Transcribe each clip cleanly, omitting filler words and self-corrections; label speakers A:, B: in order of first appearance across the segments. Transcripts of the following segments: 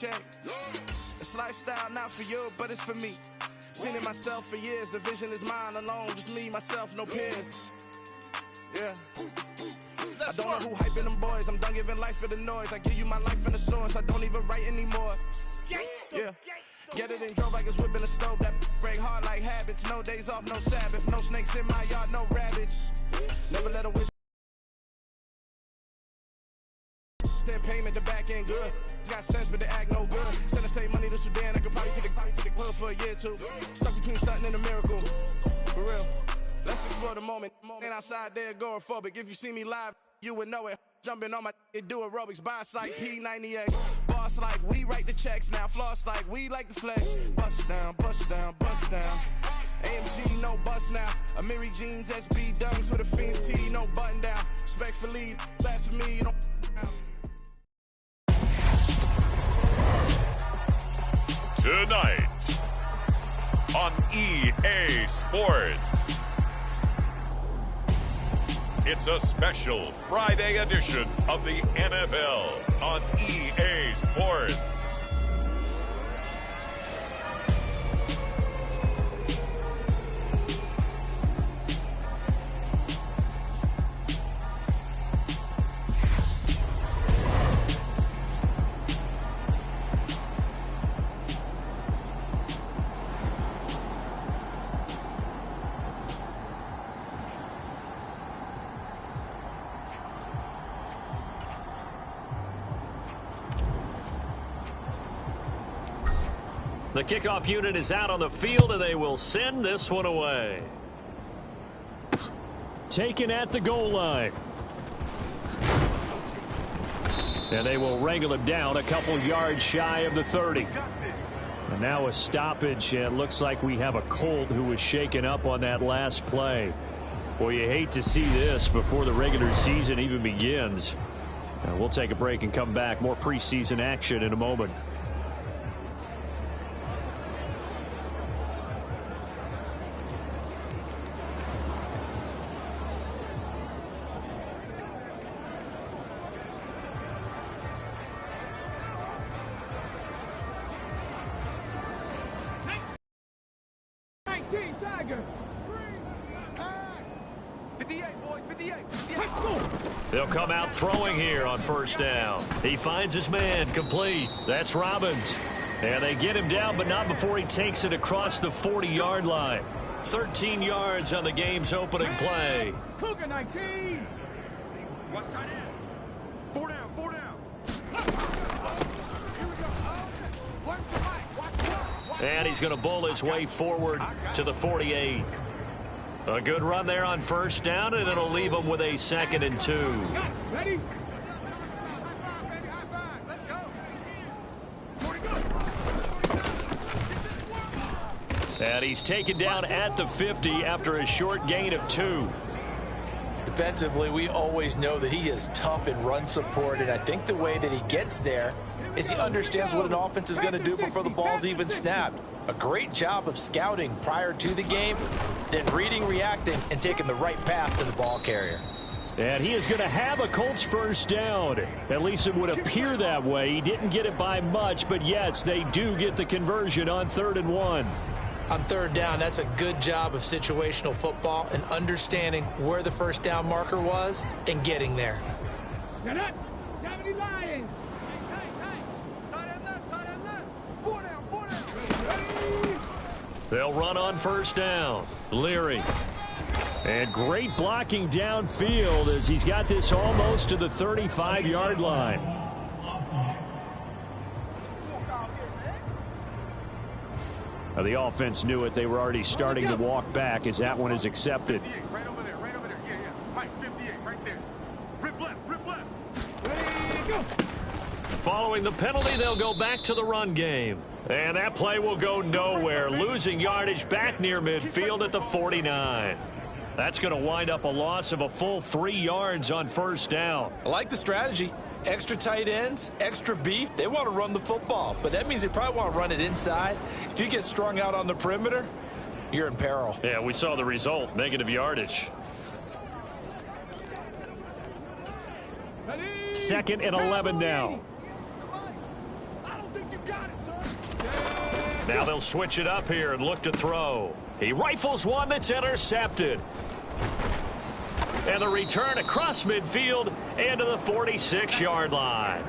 A: check. It's lifestyle not for you, but it's for me. Seen it myself for years. The vision is mine alone. Just me, myself, no peers. Yeah. I don't know who hyping them boys. I'm done giving life for the noise. I give you my life in the source. I don't even write anymore. Yeah. Get it and drove like it's whipping a stove. That break hard like habits. No days off, no Sabbath. No snakes in my yard, no rabbits. Never let a wish. Then payment, the back end good. Got sense, but they act no good. Send the same money to Sudan. I could probably feed the hood for a year or two. Stuck between stunting and a miracle. For real. Let's explore the moment. Ain't outside there agoraphobic. If you see me live, you would know it. Jumping on my do aerobics. Boss like P90X. Boss like we write the checks now. Floss like we like the flex. Bust down, bust down, bust down. AMG, no bust now. Amiri jeans, SB dunks with a Fiends T, no button down. Respectfully, blasphemy, you don't.
B: Tonight on EA Sports, it's a special Friday edition of the NFL on EA Sports.
C: The kickoff unit is out on the field, and they will send this one away. Taken at the goal line. And they will wrangle him down a couple yards shy of the 30. And now a stoppage. It looks like we have a Colt who was shaken up on that last play. Well, you hate to see this before the regular season even begins. We'll take a break and come back. More preseason action in a moment. They'll come out throwing here on first down. He finds his man, complete. That's Robbins. And they get him down, but not before he takes it across the 40-yard line. 13 yards on the game's opening play.
D: Cougar 19.
E: Watch tight end. 4 down, 4 down. Here we go. One for Mike. Watch.
C: And he's going to bull his way forward to the 48. A good run there on first down, and it'll leave him with a 2nd and 2.
D: Ready?
E: Let's go.
C: And he's taken down at the 50 after a short gain of 2.
F: Defensively, we always know that he is tough in run support, and I think the way that he gets there is he understands what an offense is going to do before the ball's even snapped. A great job of scouting prior to the game, then reading, reacting, and taking the right path to the ball carrier.
C: And he is going to have a Colts first down. At least it would appear that way. He didn't get it by much, but yes, they do get the conversion on 3rd and 1.
F: On 3rd down, that's a good job of situational football and understanding where the first down marker was and getting there.
D: Shut up. 70 Lions.
C: They'll run on first down. Leary. And great blocking downfield as he's got this almost to the 35-yard line. Now the offense knew it. They were already starting to walk back as that one is accepted.
E: Right over there, right over there. Yeah. Mike, 58, right there. Rip left, rip left.
D: Ready, go.
C: Following the penalty, they'll go back to the run game. And that play will go nowhere, losing yardage back near midfield at the 49. That's going to wind up a loss of a full 3 yards on first down.
F: I like the strategy. Extra tight ends, extra beef. They want to run the football, but that means they probably want to run it inside. If you get strung out on the perimeter, you're in peril.
C: Yeah, we saw the result, negative yardage. 2nd and 11 now.
E: I don't think you
C: Now they'll switch it up here and look to throw. He rifles one that's intercepted. And the return across midfield into the 46-yard line.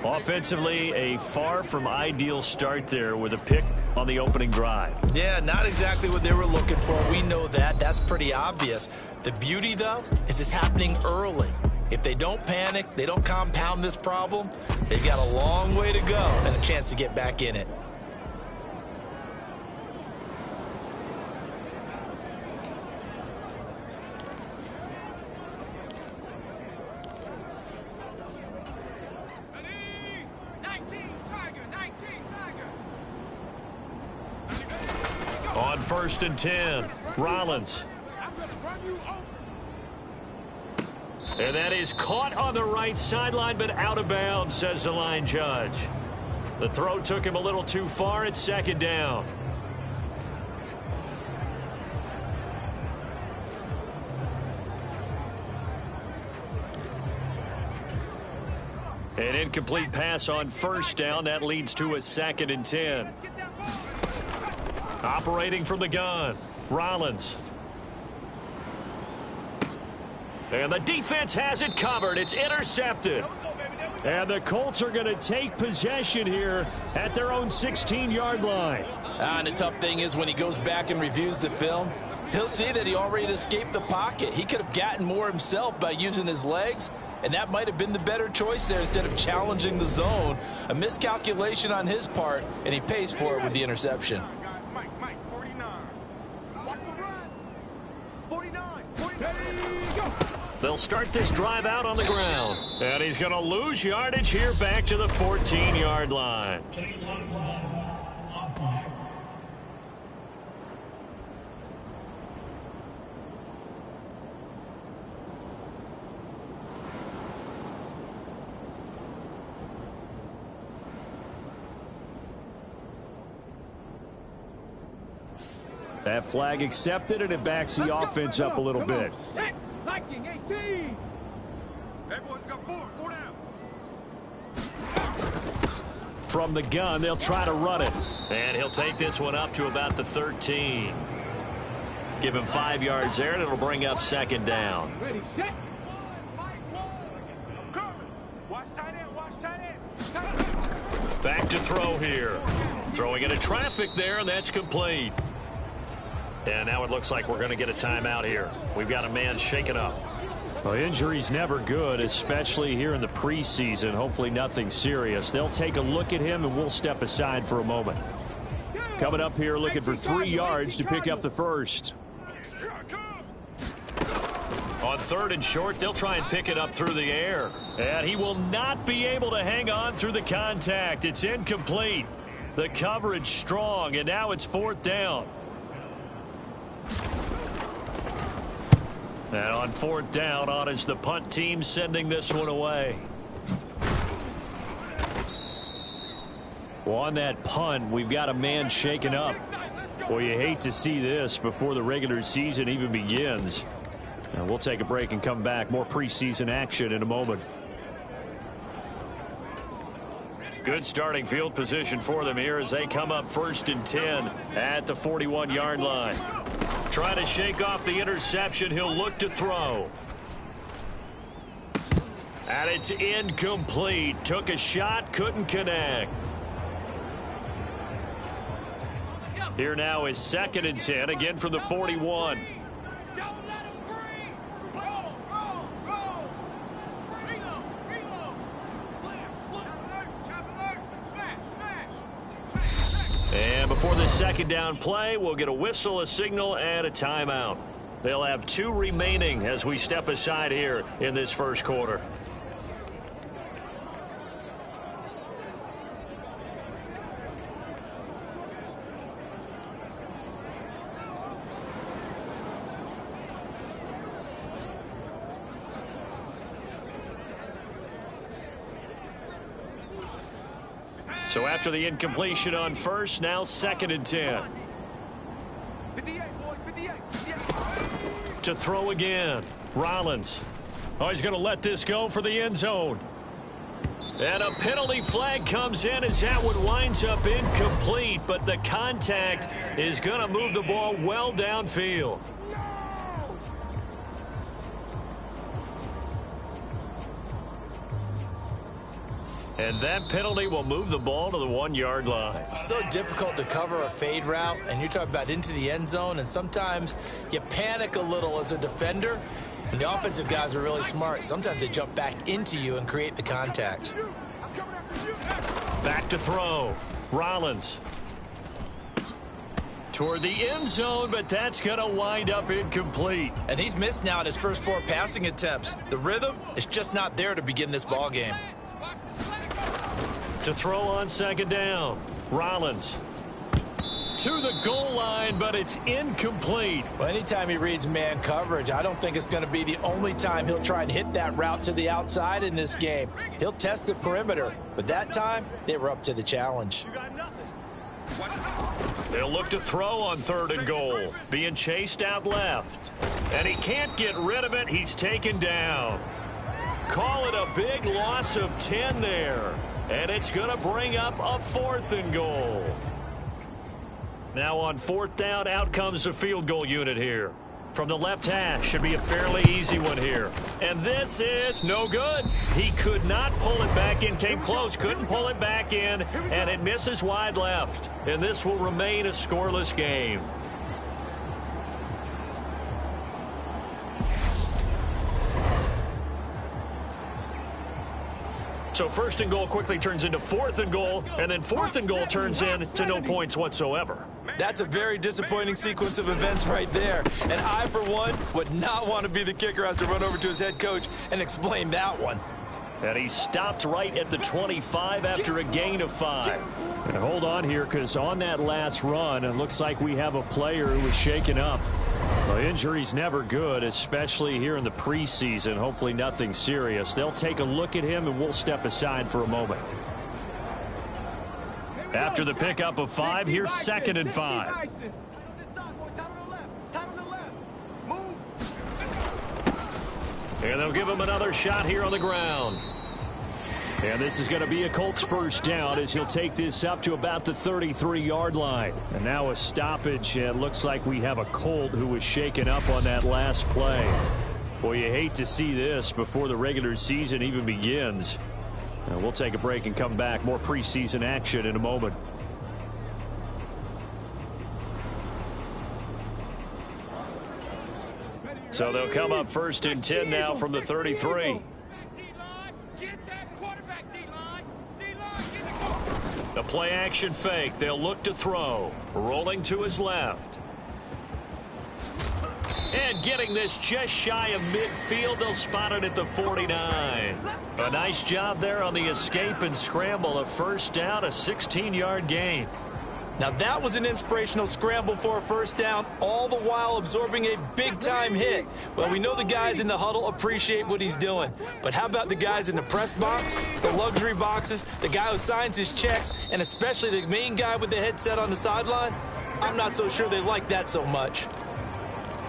C: Offensively, a far from ideal start there with a pick on the opening drive.
F: Yeah, not exactly what they were looking for. We know that. That's pretty obvious. The beauty, though, is it's happening early. If they don't panic, they don't compound this problem, they've got a long way to go and a chance to get back in it.
C: On 1st and 10, Rollins. And that is caught on the right sideline, but out of bounds, says the line judge. The throw took him a little too far at 2nd down. An incomplete pass on 1st down. That leads to a 2nd and 10. Operating from the gun, Rollins. And the defense has it covered. It's intercepted. And the Colts are going to take possession here at their own 16-yard line.
F: And the tough thing is when he goes back and reviews the film, he'll see that he already escaped the pocket. He could have gotten more himself by using his legs, and that might have been the better choice there instead of challenging the zone. A miscalculation on his part, and he pays for it with the interception.
E: Mike, 49. Watch the run. 49.
C: They'll start this drive out on the ground. And he's going to lose yardage here back to the 14-yard line. That flag accepted, and it backs the offense up a little bit.
D: Set. Viking 18.
E: Everyone's got 4 down.
C: From the gun, they'll try to run it. And he'll take this one up to about the 13. Give him 5 yards there, and it'll bring up 2nd down.
D: Ready, set.
E: Watch tight end.
C: Back to throw here. Throwing into traffic there, and that's complete. And now it looks like we're going to get a timeout here. We've got a man shaken up. Well, injury's never good, especially here in the preseason. Hopefully nothing serious. They'll take a look at him, and we'll step aside for a moment. Coming up here looking for 3 yards to pick up the first. On 3rd and short, they'll try and pick it up through the air. And he will not be able to hang on through the contact. It's incomplete. The coverage strong, and now it's 4th down. And on 4th down, on is the punt team sending this one away. Well, on that punt, we've got a man shaken up. Well, you hate to see this before the regular season even begins. And we'll take a break and come back. More preseason action in a moment. Good starting field position for them here as they come up 1st and 10 at the 41-yard line. Trying to shake off the interception. He'll look to throw. And it's incomplete. Took a shot, couldn't connect. Here now is 2nd and 10, again from the 41.
D: Don't let him free. Roll. Reload. Slam. Smash.
C: And before the 2nd down play, we'll get a whistle, a signal, and a timeout. They'll have 2 remaining as we step aside here in this first quarter. So after the incompletion on 1st, now 2nd and 10.
E: 58, boys, 58.
C: To throw again. Rollins. Oh, he's going to let this go for the end zone. And a penalty flag comes in as that one winds up incomplete, but the contact is going to move the ball well downfield. And that penalty will move the ball to the 1-yard line.
F: So difficult to cover a fade route, and you're talking about into the end zone, and sometimes you panic a little as a defender, and the offensive guys are really smart. Sometimes they jump back into you and create the contact.
C: Back to throw. Rollins. Toward the end zone, but that's going to wind up incomplete.
F: And he's missed now in his first 4 passing attempts. The rhythm is just not there to begin this ball game.
C: To throw on 2nd down. Rollins. To the goal line, but it's incomplete.
F: Well, anytime he reads man coverage, I don't think it's going to be the only time he'll try and hit that route to the outside in this game. He'll test the perimeter, but that time they were up to the challenge.
C: They'll look to throw on 3rd and goal. Being chased out left. And he can't get rid of it. He's taken down. Call it a big loss of 10 there. And it's going to bring up a 4th and goal. Now on 4th down, out comes the field goal unit here. From the left hash, should be a fairly easy one here. And this is no good. He could not pull it back in, came close, couldn't pull it back in, and it misses wide left. And this will remain a scoreless game. So 1st and goal quickly turns into 4th and goal, and then 4th and goal turns into no points whatsoever.
F: That's a very disappointing sequence of events right there. And I, for one, would not want to be the kicker has to run over to his head coach and explain that one.
C: And he stopped right at the 25 after a gain of 5. And hold on here, because on that last run, it looks like we have a player who was shaken up. Well, injury's never good, especially here in the preseason. Hopefully nothing serious. They'll take a look at him, and we'll step aside for a moment. After the pickup of 5, here's 2nd and 5. And they'll give him another shot here on the ground. And this is going to be a Colts 1st down as he'll take this up to about the 33-yard line. And now a stoppage. It looks like we have a Colt who was shaken up on that last play. Boy, you hate to see this before the regular season even begins. And we'll take a break and come back. More preseason action in a moment. So they'll come up 1st and 10 now from the 33. The play action fake. They'll look to throw. Rolling to his left. And getting this just shy of midfield. They'll spot it at the 49. A nice job there on the escape and scramble. A 1st down, a 16-yard gain.
F: Now that was an inspirational scramble for a 1st down, all the while absorbing a big-time hit. Well, we know the guys in the huddle appreciate what he's doing. But how about the guys in the press box, the luxury boxes, the guy who signs his checks, and especially the main guy with the headset on the sideline? I'm not so sure they like that so much.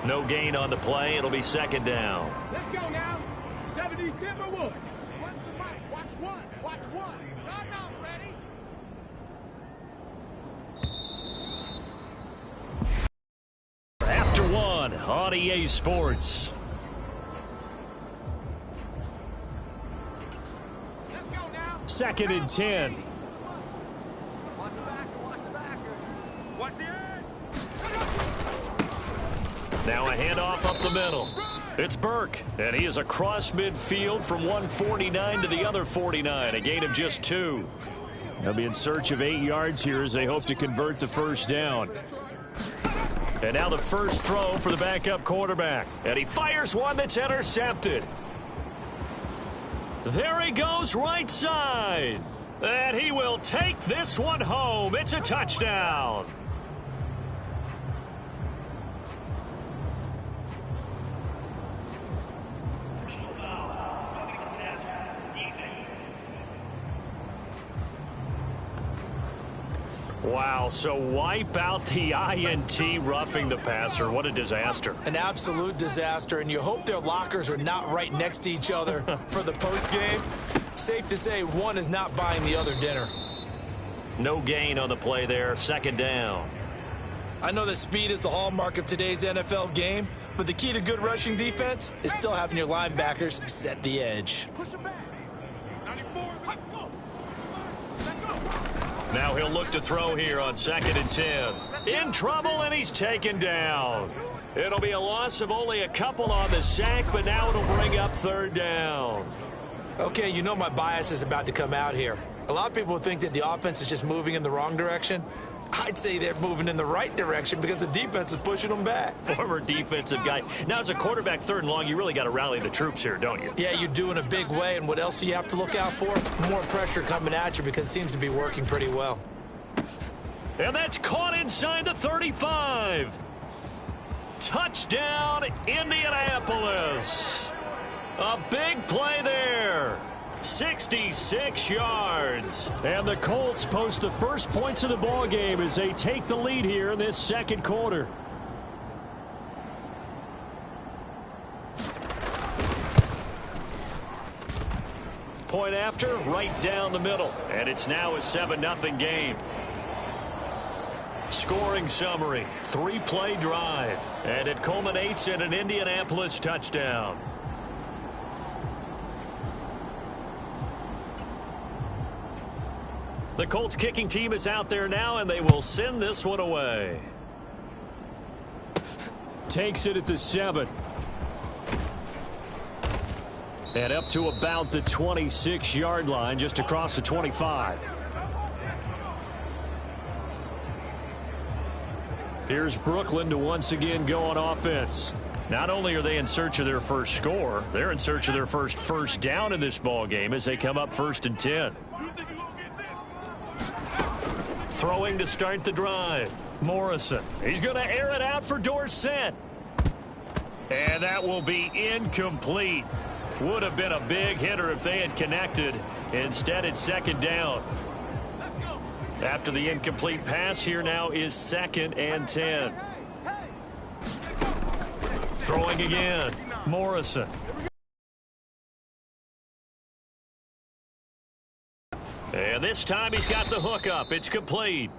C: No gain on the play. It'll be 2nd down.
D: Let's go now. 70 Timberwood.
A: Watch one. Watch one.
D: I'm not ready.
C: After 1 on EA Sports.
D: Let's go now.
C: 2nd and 10.
D: Watch the backer. Watch the backer.
E: Watch the edge.
C: Now a handoff up the middle. It's Burke, and he is across midfield from 149 to the other 49, a gain of just 2. They'll be in search of 8 yards here as they hope to convert the 1st down. And now the first throw for the backup quarterback. And he fires one that's intercepted. There he goes right side. And he will take this one home. It's a touchdown. Wow, so wipe out the INT roughing the passer. What a disaster.
F: An absolute disaster, and you hope their lockers are not right next to each other for the postgame. Safe to say one is not buying the other dinner.
C: No gain on the play there. Second down.
F: I know that speed is the hallmark of today's NFL game, but the key to good rushing defense is still having your linebackers set the edge.
E: Push him back. 94, go. Let's go.
C: Now he'll look to throw here on 2nd and 10. In trouble, and he's taken down. It'll be a loss of only a couple on the sack, but now it'll bring up 3rd down.
F: Okay, you know my bias is about to come out here. A lot of people think that the offense is just moving in the wrong direction. I'd say they're moving in the right direction because the defense is pushing them back.
C: Former defensive guy. Now, as a quarterback 3rd and long, you really got to rally the troops here, don't you?
F: Yeah, you do in a big way. And what else do you have to look out for? More pressure coming at you because it seems to be working pretty well.
C: And that's caught inside the 35. Touchdown, Indianapolis. A big play there. 66 yards. And the Colts post the first points of the ball game as they take the lead here in this 2nd quarter. Point after, right down the middle. And it's now a 7-0 game. Scoring summary, 3-play drive. And it culminates in an Indianapolis touchdown. The Colts kicking team is out there now, and they will send this one away. Takes it at the 7. And up to about the 26-yard line, just across the 25. Here's Brooklyn to once again go on offense. Not only are they in search of their first score, they're in search of their first down in this ball game as they come up 1st and 10. Throwing to start the drive. Morrison. He's going to air it out for Dorsett. And that will be incomplete. Would have been a big hitter if they had connected. Instead, it's 2nd down. After the incomplete pass, here now is 2nd and 10. Throwing again. Morrison. And this time he's got the hook up. It's complete.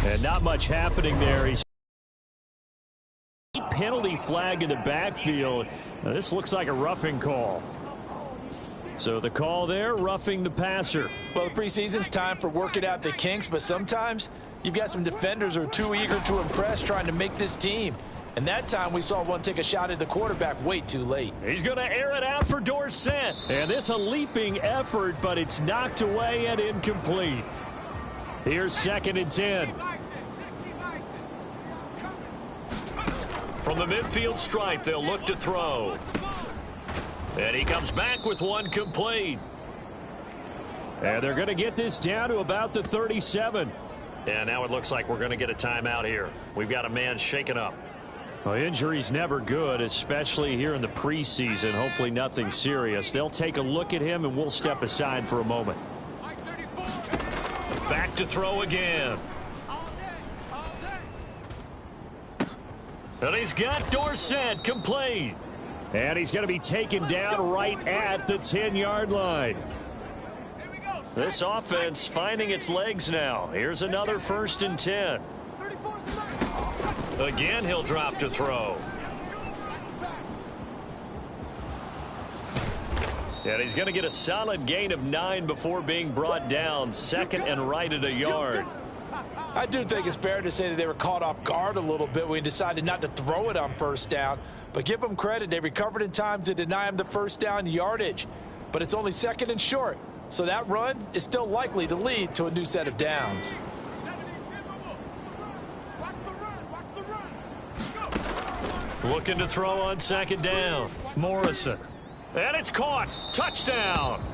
C: And not much happening there. He's penalty flag in the backfield. Now, this looks like a roughing call. So the call there, roughing the passer.
F: Well, the preseason's time for working out the kinks, but sometimes you've got some defenders who are too eager to impress trying to make this team. And that time we saw one take a shot at the quarterback way too late.
C: He's going to air it out for Dorsett. And this a leaping effort, but it's knocked away and incomplete. Here's 2nd and 10. From the midfield stripe, they'll look to throw. And he comes back with one complete. And they're going to get this down to about the 37. And now it looks like we're going to get a timeout here. We've got a man shaken up. Well, injury's never good, especially here in the preseason. Hopefully nothing serious. They'll take a look at him, and we'll step aside for a moment. Back to throw again. And he's got Dorsett complete. And he's going to be taken down right at the 10-yard line. This offense finding its legs now. Here's another 1st and 10. Again, he'll drop to throw. And he's going to get a solid gain of 9 before being brought down. 2nd and right at a yard.
F: I do think it's fair to say that they were caught off guard a little bit when we decided not to throw it on 1st down. But give them credit. They recovered in time to deny him the 1st down yardage. But it's only 2nd and short. So that run is still likely to lead to a new set of downs.
C: Looking to throw on 2nd down. Morrison. And it's caught. Touchdown.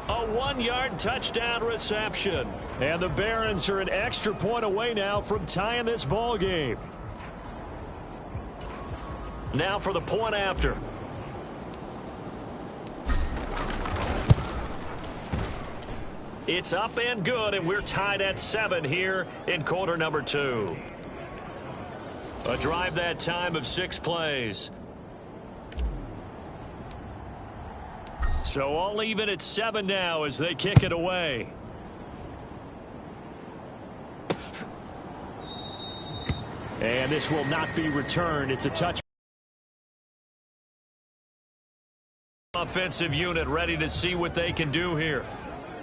C: A 1-yard touchdown reception. And the Barons are an extra point away now from tying this ball game. Now for the point after. It's up and good, and we're tied at 7 here in quarter number 2. A drive that time of 6 plays. So all even at 7 now as they kick it away. And this will not be returned. It's a touch. Offensive unit ready to see what they can do here.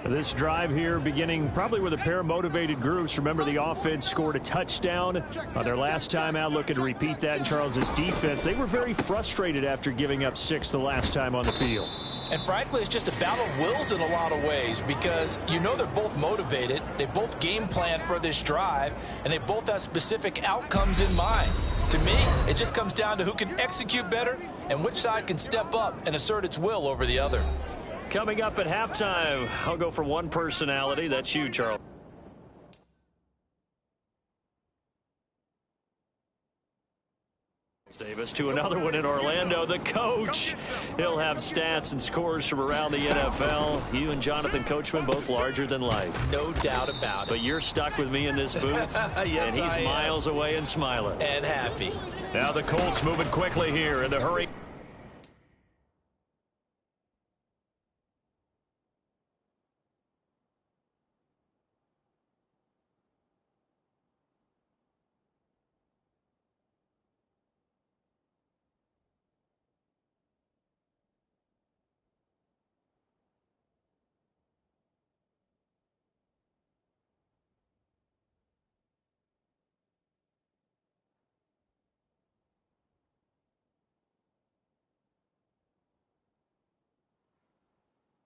C: This drive here beginning probably with a pair of motivated groups. Remember, the offense scored a touchdown on their last time out, looking to repeat that in Charles's defense. They were very frustrated after giving up 6 the last time on the field.
F: And frankly, it's just a battle of wills in a lot of ways, because you know they're both motivated, they both game plan for this drive, and they both have specific outcomes in mind. To me, it just comes down to who can execute better and which side can step up and assert its will over the other.
C: Coming up at halftime, I'll go for one personality. That's you, Charles. Davis to another one in Orlando. The coach, he'll have stats and scores from around the NFL. You and Jonathan Coachman both larger than life.
F: No doubt about it.
C: But you're stuck with me in this booth.
F: Yes,
C: and he's miles away and smiling.
F: And happy.
C: Now the Colts moving quickly here in the hurry.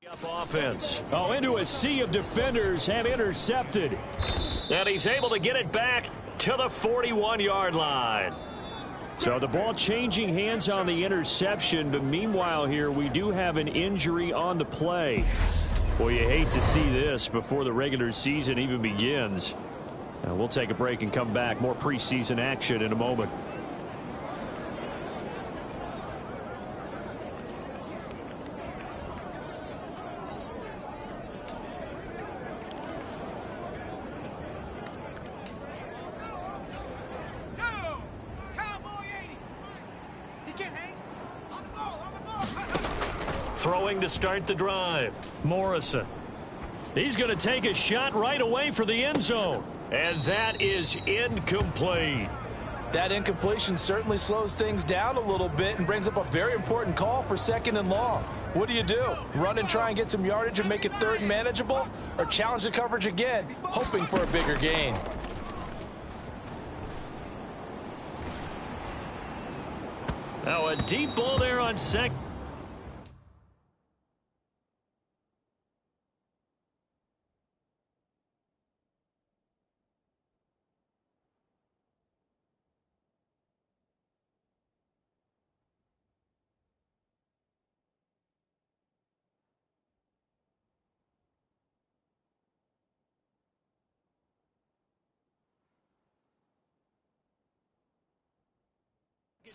C: Up offense. Oh, into a sea of defenders have intercepted. And he's able to get it back to the 41-yard line. So the ball changing hands on the interception, but meanwhile here we do have an injury on the play. Boy, you hate to see this before the regular season even begins. Now, we'll take a break and come back. More preseason action in a moment. Throwing to start the drive. Morrison. He's going to take a shot right away for the end zone. And that is incomplete.
F: That incompletion certainly slows things down a little bit and brings up a very important call for 2nd and long. What do? Run and try and get some yardage and make it 3rd and manageable? Or challenge the coverage again, hoping for a bigger gain?
C: Now a deep ball there on 2nd.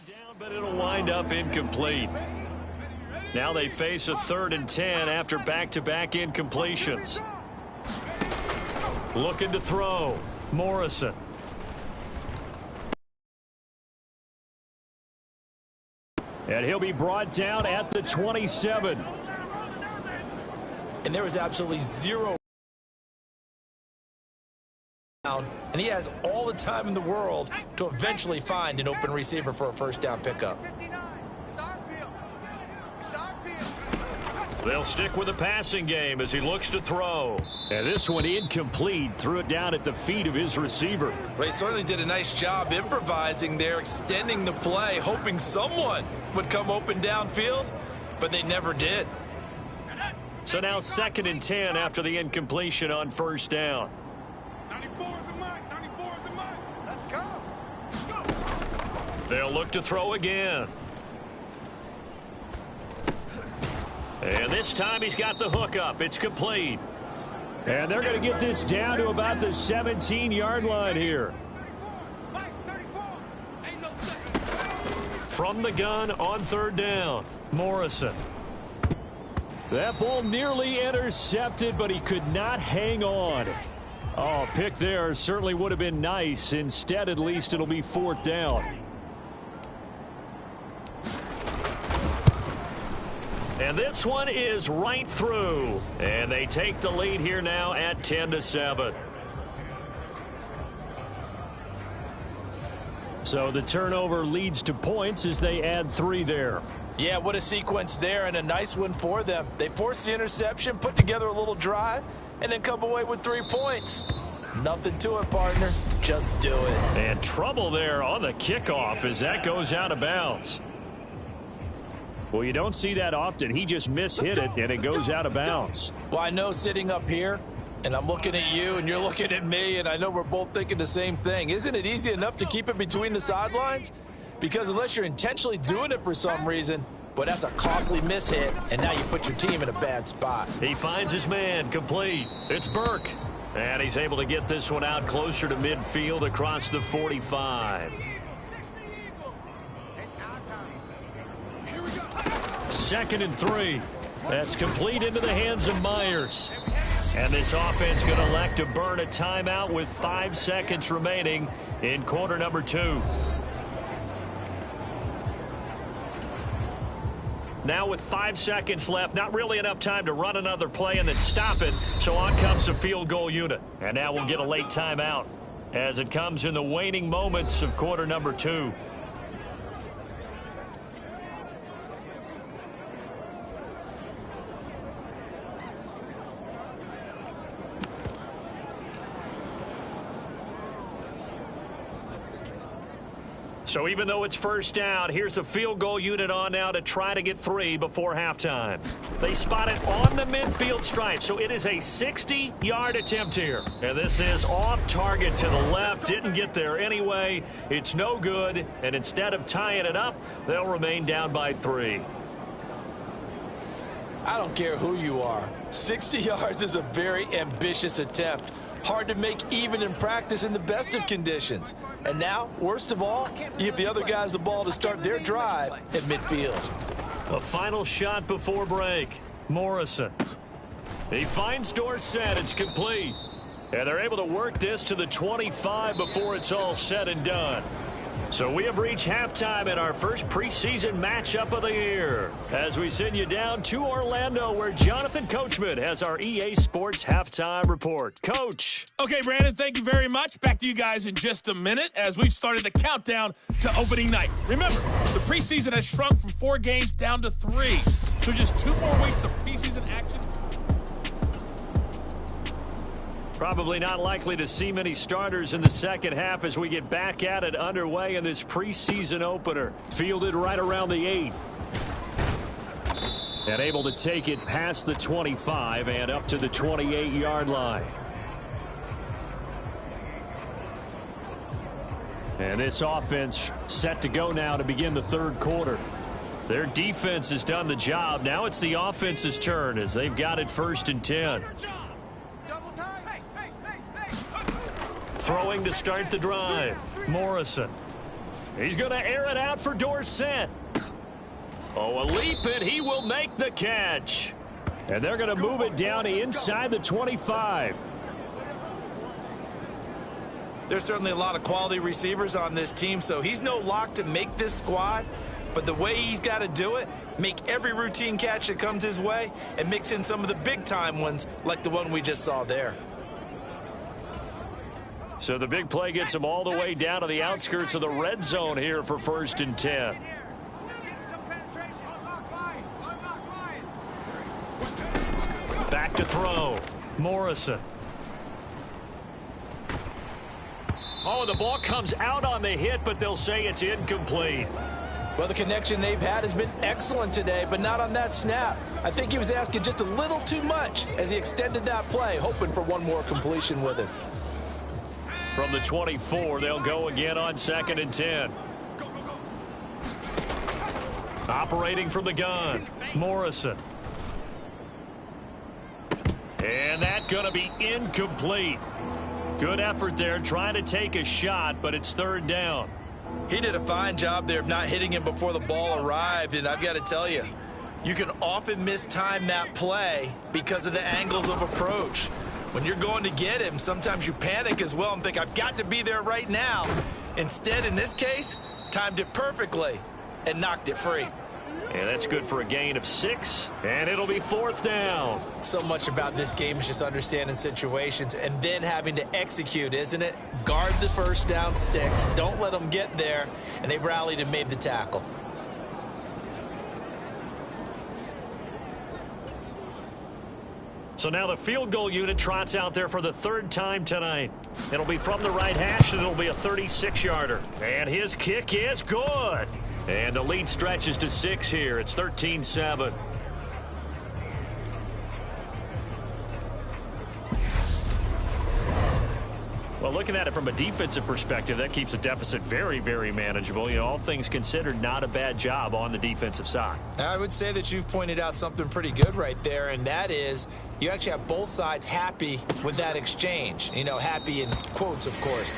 C: Down, but it'll wind up incomplete. Now they face a 3rd and 10 after back-to-back incompletions. Looking to throw. Morrison. And he'll be brought down at the 27.
F: And there was absolutely zero. And he has all the time in the world to eventually find an open receiver for a 1st down pickup.
C: They'll stick with the passing game as he looks to throw. And this one incomplete. Threw it down at the feet of his receiver.
F: Well, he certainly did a nice job improvising there, extending the play, hoping someone would come open downfield, but they never did.
C: So now 2nd and 10 after the incompletion on 1st down.
E: 94 is the mark. 94 is the mark.
D: Let's go.
C: They'll look to throw again. And this time he's got the hook up. It's complete. And they're going to get this down to about the 17-yard line here. From the gun on 3rd down, Morrison. That ball nearly intercepted, but he could not hang on. Oh, pick there certainly would have been nice. Instead, at least it'll be 4th down. And this one is right through. And they take the lead here now at 10-7. So the turnover leads to points as they add 3 there.
F: Yeah, what a sequence there, and a nice one for them. They force the interception, put together a little drive, and then come away with 3 points. Nothing to it, partner. Just do it.
C: And trouble there on the kickoff as that goes out of bounds. Well, you don't see that often. He just mishit it, and it goes out of bounds.
F: Well, I know sitting up here, and I'm looking at you, and you're looking at me, and I know we're both thinking the same thing. Isn't it easy enough to keep it between the sidelines? Because unless you're intentionally doing it for some reason, but that's a costly mishit, and now you put your team in a bad spot.
C: He finds his man, complete. It's Burke. And he's able to get this one out closer to midfield across the 45. Second and 3. That's complete into the hands of Myers. And this offense going to elect to burn a timeout with 5 seconds remaining in quarter number 2. Now with 5 seconds left, not really enough time to run another play and then stop it. So on comes the field goal unit. And now we'll get a late timeout as it comes in the waning moments of quarter number 2. So even though it's first down, here's the field goal unit on now to try to get 3 before halftime. They spot it on the midfield stripe, so it is a 60-yard attempt here. And this is off target to the left. Didn't get there anyway. It's no good, and instead of tying it up, they'll remain down by 3.
F: I don't care who you are. 60 yards is a very ambitious attempt. Hard to make even in practice in the best of conditions. And now, worst of all, you give the other guys the ball to start their drive at midfield.
C: A final shot before break. Morrison. He finds Dorsett. It's complete. And they're able to work this to the 25 before it's all said and done. So we have reached halftime in our first preseason matchup of the year as we send you down to Orlando where Jonathan Coachman has our EA Sports halftime report. Coach.
G: Okay, Brandon, thank you very much. Back to you guys in just a minute as we've started the countdown to opening night. Remember, the preseason has shrunk from 4 games down to 3. So just 2 more weeks of preseason action.
C: Probably not likely to see many starters in the second half as we get back at it underway in this preseason opener. Fielded right around the 8. And able to take it past the 25 and up to the 28-yard line. And this offense set to go now to begin the third quarter. Their defense has done the job. Now it's the offense's turn as they've got it 1st and 10. Throwing to start the drive. Morrison. He's going to air it out for Dorsett. Oh, a leap, and he will make the catch. And they're going to move it down inside the 25.
F: There's certainly a lot of quality receivers on this team, so he's no lock to make this squad. But the way he's got to do it, make every routine catch that comes his way, and mix in some of the big-time ones like the one we just saw there.
C: So the big play gets him all the way down to the outskirts of the red zone here for 1st and 10. Back to throw. Morrison. Oh, the ball comes out on the hit, but they'll say it's incomplete.
F: Well, the connection they've had has been excellent today, but not on that snap. I think he was asking just a little too much as he extended that play, hoping for one more completion with it.
C: From the 24, they'll go again on 2nd and 10. Operating from the gun, Morrison. And that's going to be incomplete. Good effort there trying to take a shot, but it's 3rd down.
F: He did a fine job there of not hitting him before the ball arrived, and I've got to tell you, you can often mistime that play because of the angles of approach. When you're going to get him, sometimes you panic as well and think, I've got to be there right now. Instead, in this case, timed it perfectly and knocked it free.
C: And that's good for a gain of 6, and it'll be 4th down.
F: So much about this game is just understanding situations and then having to execute, isn't it? Guard the first down sticks. Don't let them get there. And they rallied and made the tackle.
C: So now the field goal unit trots out there for the 3rd time tonight. It'll be from the right hash, and it'll be a 36-yarder. And his kick is good. And the lead stretches to 6 here. It's 13-7. Well, looking at it from a defensive perspective, that keeps the deficit very, very manageable. You know, all things considered, not a bad job on the defensive side.
F: I would say that you've pointed out something pretty good right there, and that is you actually have both sides happy with that exchange. You know, happy in quotes, of course.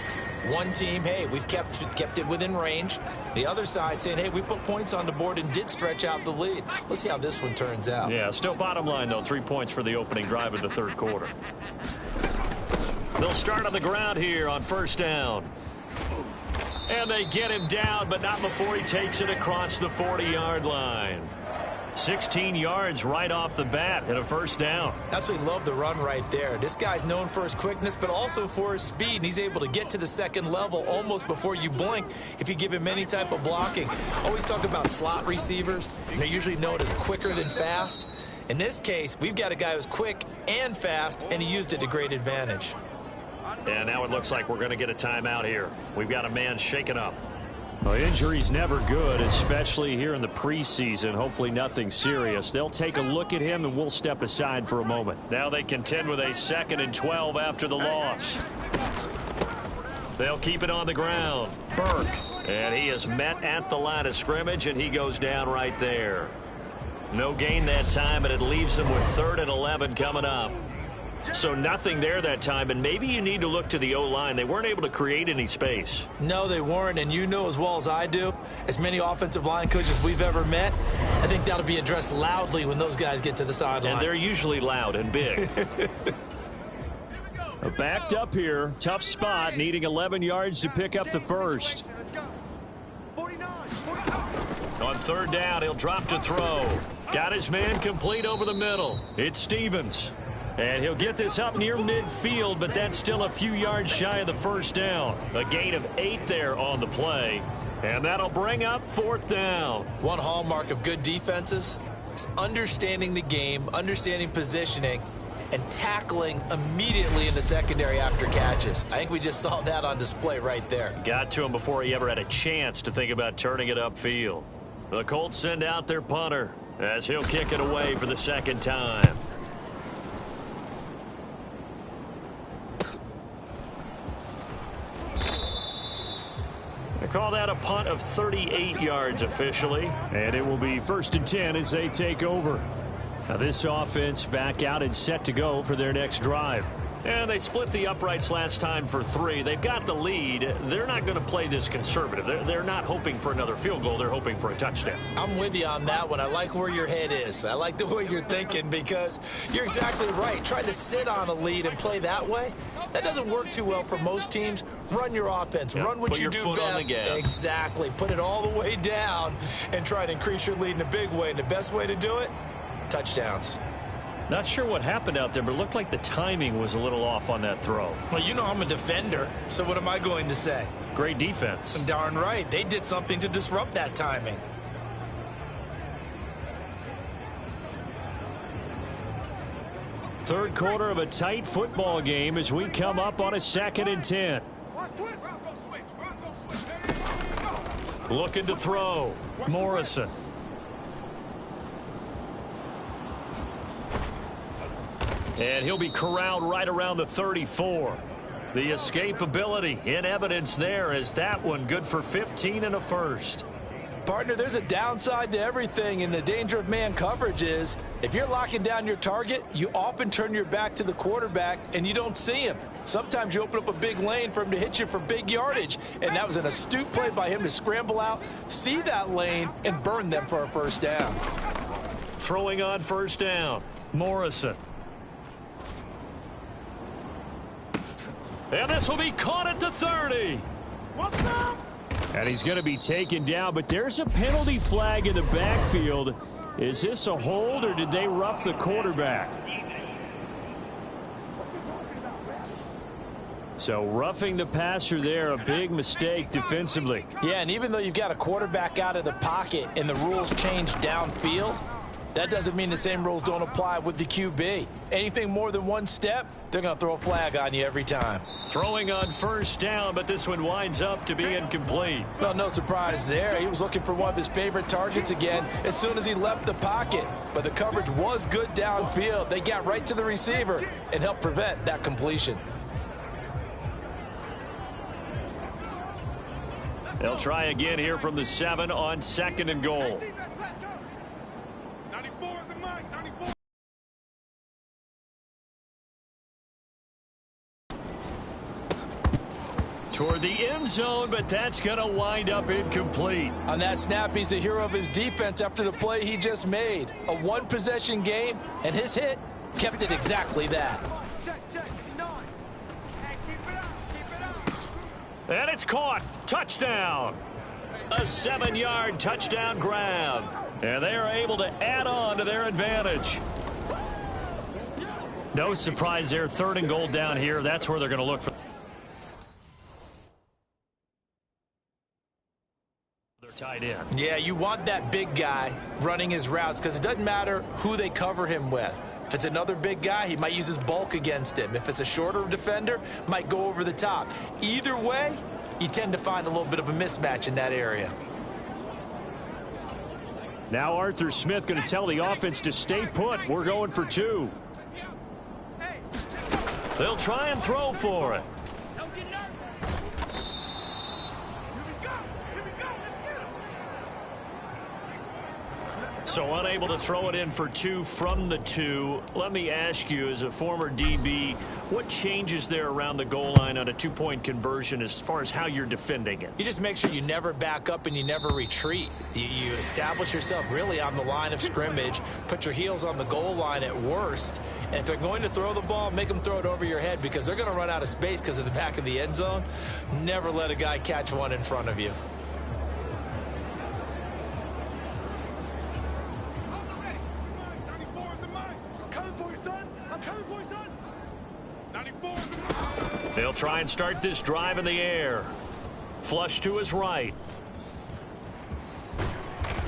F: One team, hey, we've kept it within range. The other side saying, hey, we put points on the board and did stretch out the lead. Let's see how this one turns out.
C: Yeah, still bottom line, though, 3 points for the opening drive of the 3rd quarter. They'll start on the ground here on 1st down. And they get him down, but not before he takes it across the 40-yard line. 16 yards right off the bat and a 1st down.
F: Absolutely love the run right there. This guy's known for his quickness, but also for his speed. And he's able to get to the 2nd level almost before you blink if you give him any type of blocking. Always talk about slot receivers. They're usually known as quicker than fast. In this case, we've got a guy who's quick and fast, and he used it to great advantage.
C: And now it looks like we're going to get a timeout here. We've got a man shaken up. Well, injury's never good, especially here in the preseason. Hopefully nothing serious. They'll take a look at him, and we'll step aside for a moment. Now they contend with a 2nd and 12 after the loss. They'll keep it on the ground. Burke. And he is met at the line of scrimmage, and he goes down right there. No gain that time, and it leaves him with 3rd and 11 coming up. So nothing there that time, and maybe you need to look to the O-line. They weren't able to create any space.
F: No, they weren't, and you know as well as I do, as many offensive line coaches we've ever met, I think that'll be addressed loudly when those guys get to the sideline.
C: And they're usually loud and big. Backed up here, tough spot, needing 11 yards to pick up the 1st. On 3rd down, he'll drop to throw. Got his man complete over the middle. It's Stevens. And he'll get this up near midfield, but that's still a few yards shy of the 1st down. A gain of 8 there on the play. And that'll bring up 4th down.
F: One hallmark of good defenses is understanding the game, understanding positioning, and tackling immediately in the secondary after catches. I think we just saw that on display right there.
C: Got to him before he ever had a chance to think about turning it upfield. The Colts send out their punter as he'll kick it away for the 2nd time. They call that a punt of 38 yards officially. And it will be 1st and 10 as they take over. Now this offense back out and set to go for their next drive. And they split the uprights last time for 3. They've got the lead. They're not going to play this conservative. They're not hoping for another field goal. They're hoping for a touchdown.
F: I'm with you on that one. I like where your head is. I like the way you're thinking because you're exactly right. Trying to sit on a lead and play that way, that doesn't work too well for most teams. Run your offense. Run what you do best. Put your foot on the gas. Exactly. Put it all the way down and try to increase your lead in a big way. And the best way to do it, touchdowns.
C: Not sure what happened out there, but it looked like the timing was a little off on that throw.
F: Well, you know I'm a defender, so what am I going to say?
C: Great defense.
F: Darn right. They did something to disrupt that timing.
C: Third quarter of a tight football game as we come up on a 2nd and 10. Looking to throw. Morrison. And he'll be corralled right around the 34. The escapability in evidence there as that one good for 15 and a 1st.
H: Partner, there's a downside to everything, and the danger of man coverage is if you're locking down your target, you often turn your back to the quarterback and you don't see him. Sometimes you open up a big lane for him to hit you for big yardage, and that was an astute play by him to scramble out, see that lane, and burn them for a 1st down.
C: Throwing on 1st down, Morrison. And this will be caught at the 30. And he's going to be taken down, but there's a penalty flag in the backfield. Is this a hold, or did they rough the quarterback? So roughing the passer there, a big mistake defensively.
H: Yeah, and even though you've got a quarterback out of the pocket and the rules change downfield, that doesn't mean the same rules don't apply with the QB. Anything more than one step, they're going to throw a flag on you every time.
C: Throwing on first down, but this one winds up to be incomplete.
H: Well, no surprise there. He was looking for one of his favorite targets again as soon as he left the pocket. But the coverage was good downfield. They got right to the receiver and helped prevent that completion.
C: They'll try again here from the 7 on 2nd and goal.
E: 94 is the mic, 94.
C: Toward the end zone, but that's going to wind up incomplete.
H: On that snap, he's the hero of his defense after the play he just made. A one-possession game, and his hit kept it exactly that.
D: Check, 9. Hey, keep it up, keep it up.
C: And it's caught. Touchdown. A 7-yard touchdown grab. And they are able to add on to their advantage. No surprise there. 3rd and goal down here. That's where they're going to look for their tight end.
H: Yeah, you want that big guy running his routes because it doesn't matter who they cover him with. If it's another big guy, he might use his bulk against him. If it's a shorter defender, might go over the top. Either way, you tend to find a little bit of a mismatch in that area.
C: Now Arthur Smith going to tell the offense to stay put. We're going for 2. They'll try and throw for it.
D: Don't get nervous.
C: So unable to throw it in for 2 from the 2. Let me ask you, as a former DB, what changes there around the goal line on a 2-point conversion as far as how you're defending it?
H: You just make sure you never back up and you never retreat. You establish yourself really on the line of scrimmage, put your heels on the goal line at worst, and if they're going to throw the ball, make them throw it over your head because they're going to run out of space because of the back of the end zone. Never let a guy catch one in front of you.
C: They'll try and start this drive in the air. Flush to his right.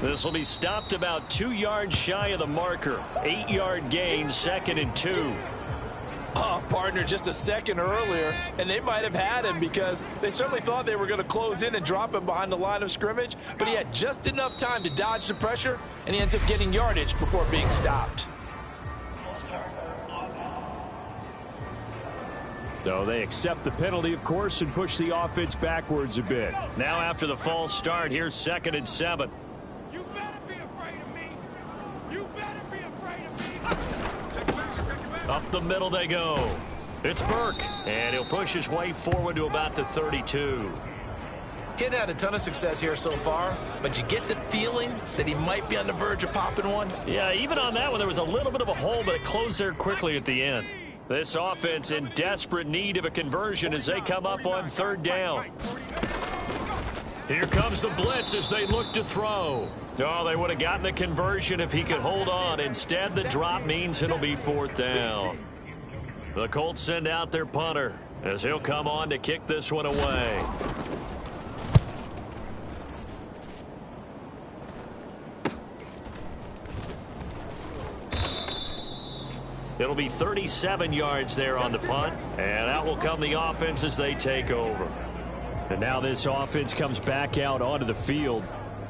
C: This will be stopped about 2 yards shy of the marker. 8-yard gain, 2nd and 2.
H: Oh, partner, just a second earlier, and they might have had him because they certainly thought they were going to close in and drop him behind the line of scrimmage, but he had just enough time to dodge the pressure, and he ends up getting yardage before being stopped.
C: So they accept the penalty, of course, and push the offense backwards a bit. Now after the false start, here's 2nd and 7.
E: You better be afraid of me. You better be afraid of me.
C: Up the middle they go. It's Burke, and he'll push his way forward to about the 32.
H: He hadn't had a ton of success here so far, but you get the feeling that he might be on the verge of popping one.
C: Yeah, even on that one, there was a little bit of a hole, but it closed there quickly at the end. This offense in desperate need of a conversion as they come up on 3rd down. Here comes the blitz as they look to throw. Oh, they would have gotten the conversion if he could hold on. Instead, the drop means it'll be 4th down. The Colts send out their punter as he'll come on to kick this one away. It'll be 37 yards there on the punt, and out will come the offense as they take over. And now this offense comes back out onto the field,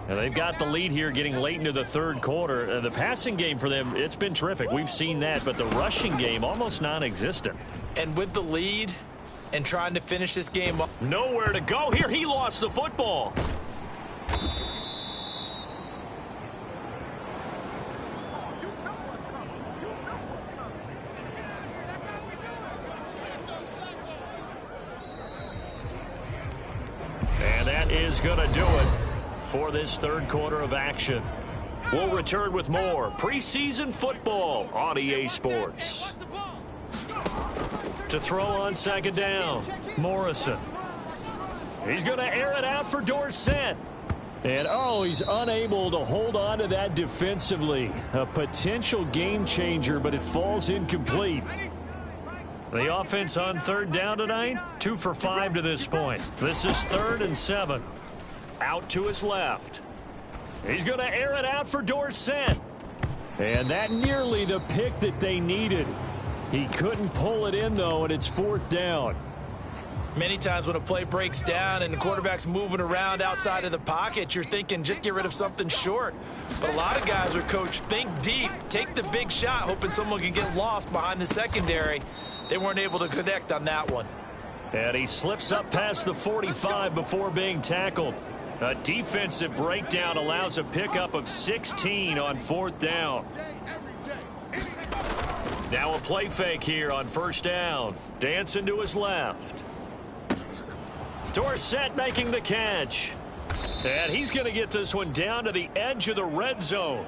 C: and they've got the lead here getting late into the 3rd quarter. The passing game for them, it's been terrific. We've seen that, but the rushing game almost non-existent.
H: And with the lead and trying to finish this game up.
C: Nowhere to go here. He lost the football. And that is going to do it for this 3rd quarter of action. We'll return with more preseason football on EA Sports. To throw on 2nd down, Morrison. He's going to air it out for Dorsett. And, he's unable to hold on to that defensively. A potential game changer, but it falls incomplete. The offense on third down tonight, 2 for 5 to this point. This is 3rd and 7. Out to his left. He's going to air it out for Dorsett. And that nearly the pick that they needed. He couldn't pull it in, though, and it's 4th down.
F: Many times when a play breaks down and the quarterback's moving around outside of the pocket, you're thinking just get rid of something short. But a lot of guys are coached, think deep, take the big shot, hoping someone can get lost behind the secondary. They weren't able to connect on that one.
C: And he slips up past the 45 before being tackled. A defensive breakdown allows a pickup of 16 on 4th down. Now a play fake here on 1st down. Dancing to his left. Dorsett making the catch. And he's going to get this one down to the edge of the red zone.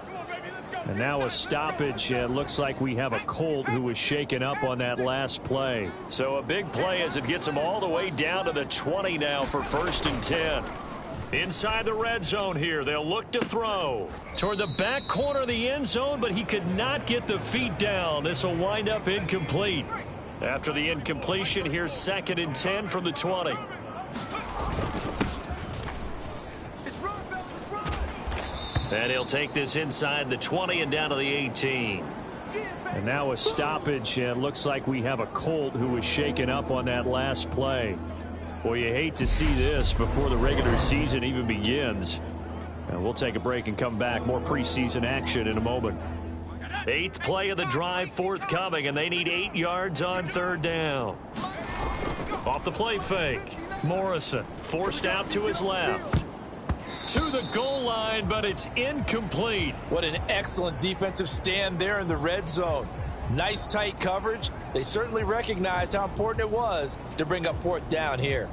C: And now a stoppage. It looks like we have a Colt who was shaken up on that last play. So a big play as it gets him all the way down to the 20 now for 1st and 10. Inside the red zone here, they'll look to throw. Toward the back corner of the end zone, but he could not get the feet down. This will wind up incomplete. After the incompletion, here's 2nd and 10 from the 20. And he'll take this inside the 20 and down to the 18. And now a stoppage. It looks like we have a Colt who was shaken up on that last play. Boy, you hate to see this before the regular season even begins. And we'll take a break and come back. More preseason action in a moment. 8th play of the drive forthcoming, and they need 8 yards on 3rd down. Off the play fake. Morrison forced out to his left. To the goal line, but it's incomplete.
F: What an excellent defensive stand there in the red zone. Nice tight coverage. They certainly recognized how important it was to bring up 4th down here.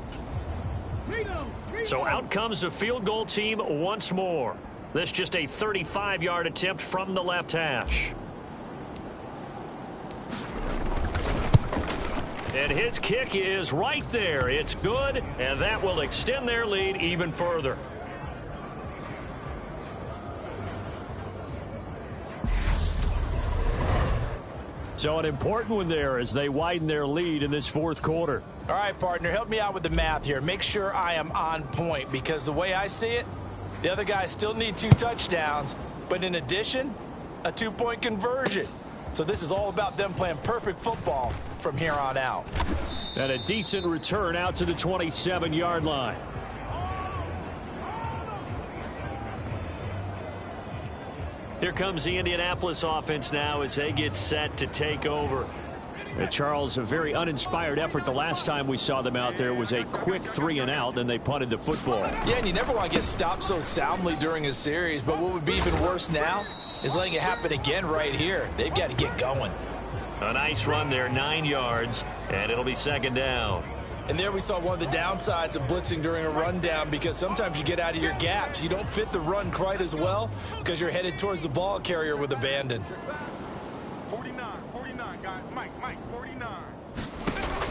C: So out comes the field goal team once more. This just a 35-yard attempt from the left hash. And his kick is right there. It's good, and that will extend their lead even further. So an important one there as they widen their lead in this 4th quarter.
F: All right, partner, help me out with the math here. Make sure I am on point, because the way I see it, the other guys still need 2 touchdowns, but in addition, a 2-point conversion. So this is all about them playing perfect football from here on out.
C: And a decent return out to the 27-yard line. Here comes the Indianapolis offense now as they get set to take over. Charles, a very uninspired effort. The last time we saw them out there was a quick 3-and-out, then they punted the football.
F: Yeah, and you never want to get stopped so soundly during a series, but what would be even worse now is letting it happen again right here. They've got to get going.
C: A nice run there, 9 yards, and it'll be 2nd down.
F: And there we saw one of the downsides of blitzing during a rundown, because sometimes you get out of your gaps. You don't fit the run quite as well because you're headed towards the ball carrier with abandon.
E: 49, guys. Mike, 49.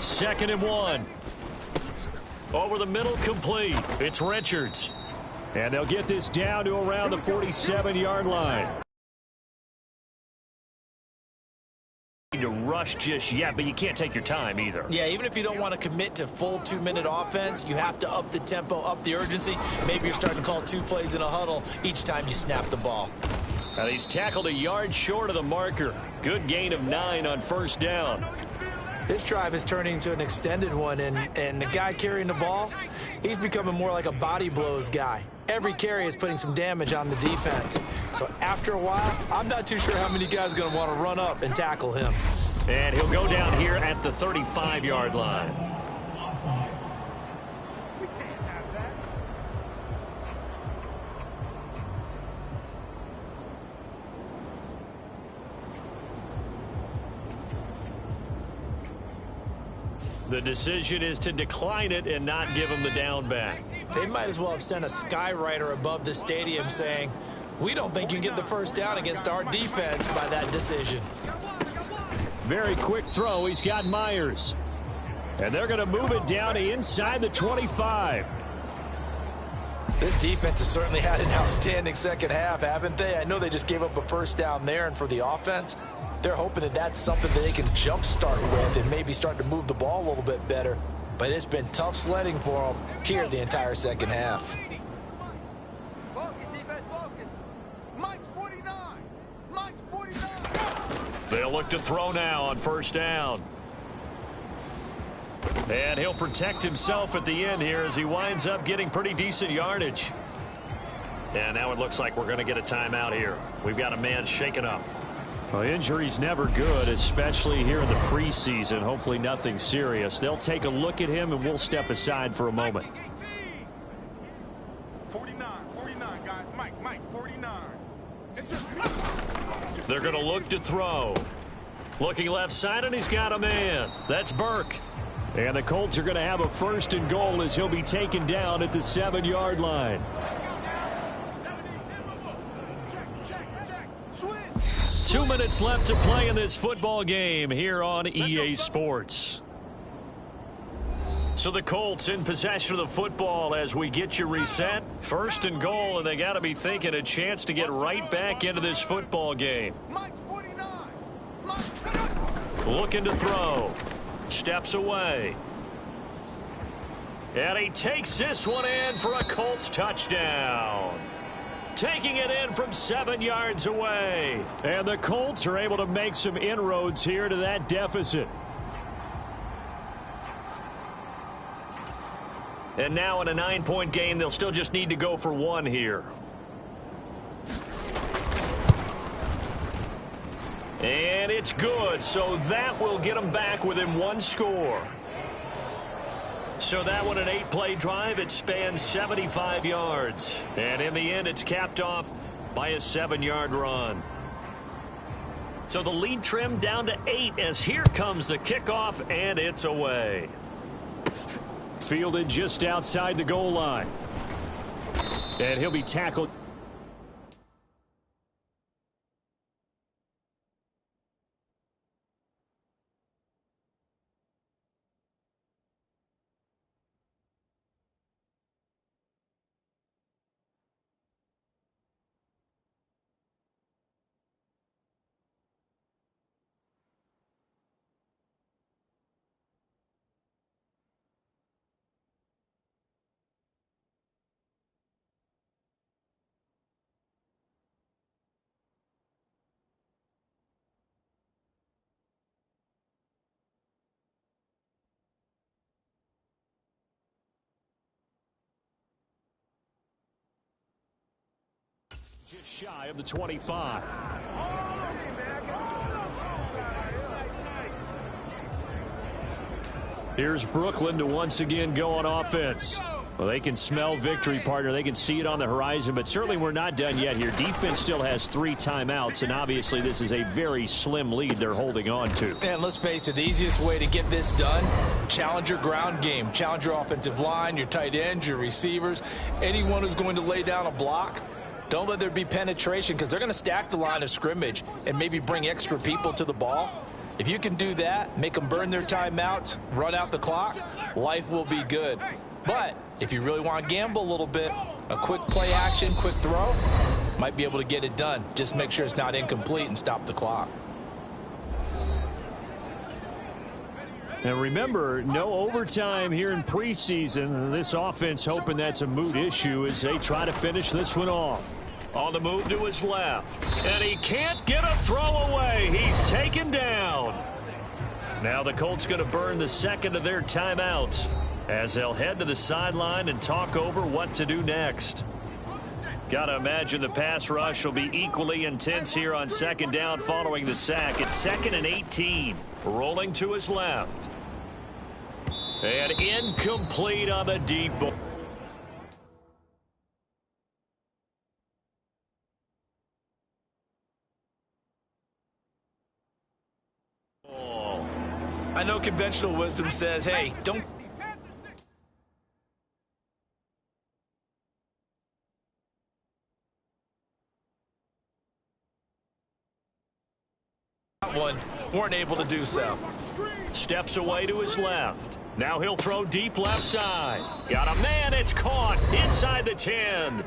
C: 2nd and 1. Over the middle, complete. It's Richards. And they'll get this down to around the 47-yard line. To rush just yet, but you can't take your time either.
F: Yeah, even if you don't want to commit to full 2-minute offense, you have to up the tempo, up the urgency. Maybe you're starting to call 2 plays in a huddle each time you snap the ball.
C: And he's tackled a yard short of the marker. Good gain of 9 on 1st down.
F: This drive is turning into an extended one, and the guy carrying the ball, he's becoming more like a body blows guy. Every carry is putting some damage on the defense. So after a while, I'm not too sure how many guys are going to want to run up and tackle him.
C: And he'll go down here at the 35-yard line. The decision is to decline it and not give him the down back.
F: They might as well have sent a skywriter above the stadium saying, we don't think you can get the 1st down against our defense by that decision.
C: Very quick throw. He's got Myers. And they're going to move it down to inside the 25.
F: This defense has certainly had an outstanding second half, haven't they? I know they just gave up a first down there, and for the offense, they're hoping that that's something that they can jumpstart with and maybe start to move the ball a little bit better. But it's been tough sledding for them here the entire second half.
D: Focus, defense, focus. Mike's 49. Mike's 49.
C: They'll look to throw now on first down. And he'll protect himself at the end here as he winds up getting pretty decent yardage. And now it looks like we're going to get a timeout here. We've got a man shaken up. Well, injury's never good, especially here in the preseason. Hopefully nothing serious. They'll take a look at him, and we'll step aside for a moment.
E: 49, guys. Mike, 49. It's just me.
C: They're going to look to throw. Looking left side, and he's got a man. That's Burke. And the Colts are going to have a first and goal as he'll be taken down at the 7-yard line.
E: Check. Switch.
C: 2 minutes left to play in this football game here on EA Sports. So the Colts in possession of the football as we get you reset. First and goal, and they got to be thinking a chance to get right back into this football game.
E: Mike's 49.
C: Looking to throw. Steps away. And he takes this one in for a Colts touchdown. Taking it in from 7 yards away. And the Colts are able to make some inroads here to that deficit. And now in a 9-point game, they'll still just need to go for one here. And it's good, so that will get them back within one score. So that one, an 8-play drive, it spans 75 yards. And in the end, it's capped off by a 7-yard run. So the lead trimmed down to 8 as here comes the kickoff, and it's away. Fielded just outside the goal line. And he'll be tackled. Just shy of the 25. Here's Brooklyn to once again go on offense. Well, they can smell victory, partner. They can see it on the horizon, but certainly we're not done yet here. Defense still has 3 timeouts, and obviously this is a very slim lead they're holding on to.
F: And let's face it, the easiest way to get this done, challenge your ground game. Challenge your offensive line, your tight ends, your receivers, anyone who's going to lay down a block. Don't let there be penetration because they're going to stack the line of scrimmage and maybe bring extra people to the ball. If you can do that, make them burn their timeouts, run out the clock, life will be good. But if you really want to gamble a little bit, a quick play action, quick throw, might be able to get it done. Just make sure it's not incomplete and stop the clock.
C: And remember, no overtime here in preseason. This offense hoping that's a moot issue as they try to finish this one off. On the move to his left. And he can't get a throw away. He's taken down. Now the Colts going to burn the second of their timeouts as they'll head to the sideline and talk over what to do next. Got to imagine the pass rush will be equally intense here on second down following the sack. It's 2nd and 18. Rolling to his left. And incomplete on the deep ball.
F: I know conventional wisdom says, hey, don't one, weren't able to do so.
C: Steps away to his left. Now he'll throw deep left side. Got a man. It's caught inside the 10.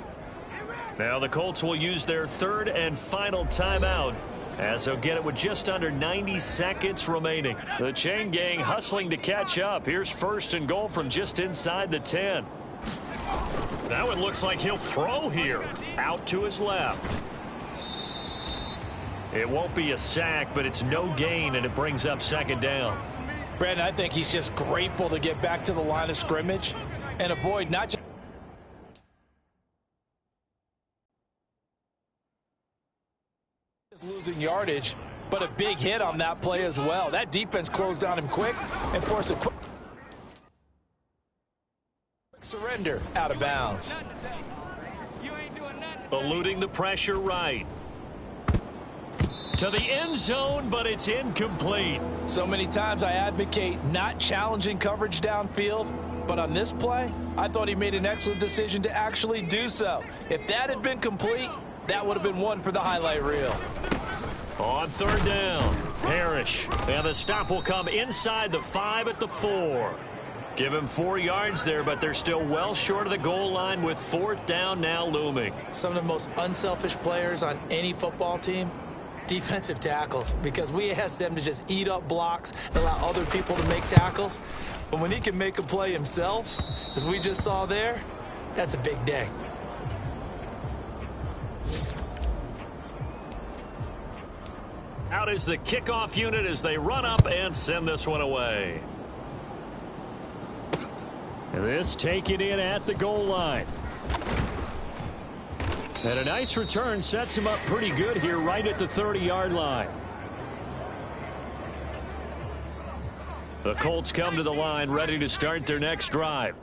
C: Now the Colts will use their third and final timeout, as they'll get it with just under 90 seconds remaining. The chain gang hustling to catch up. Here's first and goal from just inside the 10. Now it looks like he'll throw here. Out to his left. It won't be a sack, but it's no gain, and it brings up second down.
H: Brandon, I think he's just grateful to get back to the line of scrimmage and avoid not just losing yardage, but a big hit on that play as well. That defense closed on him quick and forced a quick surrender out of bounds.
C: Eluding the pressure right. To the end zone, but it's incomplete.
H: So many times I advocate not challenging coverage downfield, but on this play, I thought he made an excellent decision to actually do so. If that had been complete, that would have been one for the highlight reel.
C: On third down, Parrish. And the stop will come inside the 5 at the 4. Give him 4 yards there, but they're still well short of the goal line with fourth down now looming.
F: Some of the most unselfish players on any football team, defensive tackles, because we ask them to just eat up blocks and allow other people to make tackles. But when he can make a play himself, as we just saw there, that's a big day.
C: Out is the kickoff unit as they run up and send this one away. This taken in at the goal line. And a nice return sets him up pretty good here right at the 30-yard line. The Colts come to the line ready to start their next drive.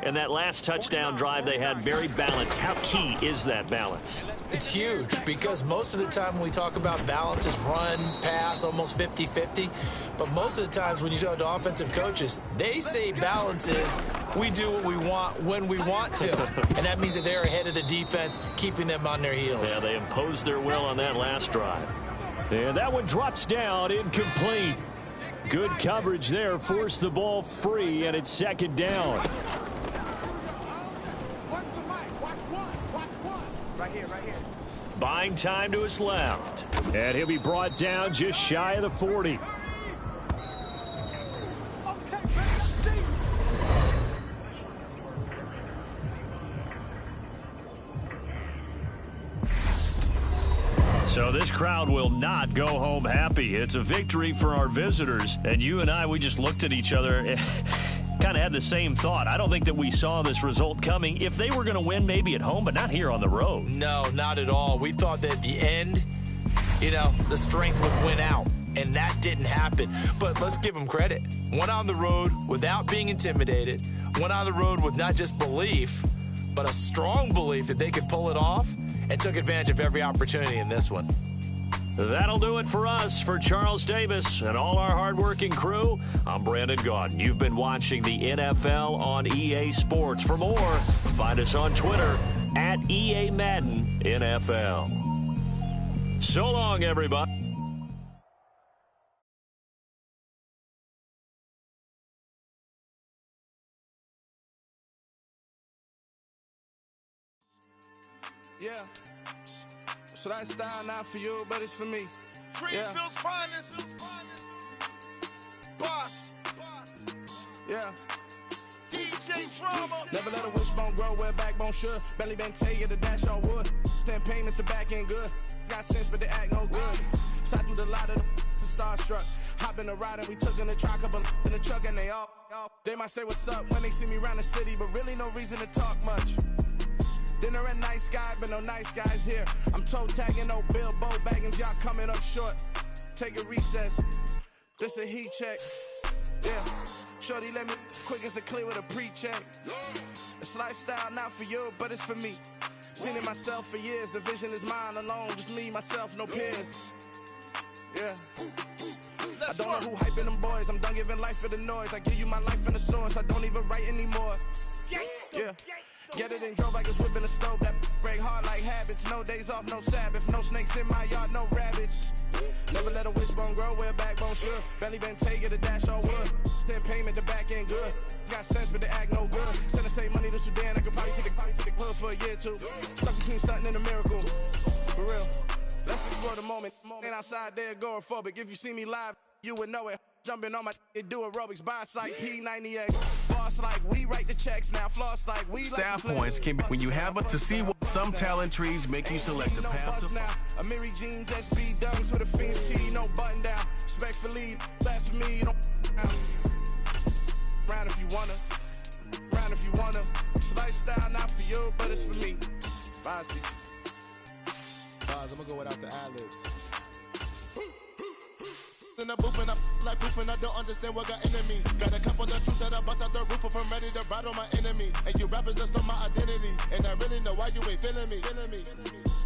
C: And that last touchdown drive they had very balanced. How key is that balance?
F: It's huge, because most of the time when we talk about balance is run, pass, almost 50-50. But most of the times when you talk to offensive coaches, they say balance is we do what we want when we want to. And that means that they're ahead of the defense, keeping them on their heels.
C: Yeah, they imposed their will on that last drive. And that one drops down, incomplete. Good coverage there, forced the ball free, and it's second down. Buying time to his left. And he'll be brought down just shy of the 40. So this crowd will not go home happy. It's a victory for our visitors. And you and I, we just looked at each other kind of had the same thought. I don't think that we saw this result coming. If they were going to win, maybe at home, but not here on the road.
F: No, not at all. We thought that at the end, the strength would win out, and that didn't happen. But let's give them credit. Went on the road without being intimidated. Went on the road with not just belief, but a strong belief that they could pull it off, and took advantage of every opportunity in this one.
C: That'll do it for us. For Charles Davis and all our hardworking crew, I'm Brandon Gaudin. You've been watching the NFL on EA Sports. For more, find us on Twitter at EA Madden NFL. So long, everybody.
A: Yeah. So that style not for you, but it's for me.
E: Greenfield's finest. Boss.
A: Yeah.
E: DJ Drama.
A: Never let a wishbone grow where backbone should. Belly been take the dash on wood. 10 payments, the back end good. Got sense, but they act no good. Shot through the lot of the starstruck. Hop in the ride and we took in the truck, couple in the truck, and they all. They might say what's up when they see me around the city, but really no reason to talk much. Dinner a nice guy, but no nice guys here. I'm toe tagging, no Bilbo baggins, y'all coming up short. Take a recess. This a heat check. Yeah. Shorty let me quick as a clear with a pre-check. It's lifestyle not for you, but it's for me. Seen it myself for years. The vision is mine alone. Just me, myself, no peers. Yeah. I don't know who hyping them boys. I'm done giving life for the noise. I give you my life in the source. I don't even write anymore. Yeah. Get it and drove like it's whipping a stove. That break hard like habits. No days off, no Sabbath. No snakes in my yard, no rabbits. Never let a wishbone grow where backbone should. Belly been taking a dash all wood. Then payment, the back end good. Got sense, but the act no good. Send the same money to Sudan. I could probably take the hood for a year or two. Stuck between stunting and a miracle. For real. Let's explore the moment. Ain't outside there agoraphobic. If you see me live, you would know it. Jumping on my do aerobics, buy site P90X. Boss like we write the checks now. Floss like we
I: staff
A: like
I: points can be when you have it to see what some talent trees make you select a path to.
A: Now. A Mary Jean just be dunks with a fiend's tee, no button down. Respectfully, that's for me. You don't round if you wanna. Round if you wanna. It's lifestyle, not for you, but it's for me. Vozify.
J: I'm gonna go without the ad-libs. In the booth and I like proof and I don't understand what got into me. Got a couple of truths that I bust out the roof if I'm ready to battle my enemy. And you rappers just stole my identity. And I really know why you ain't feeling me.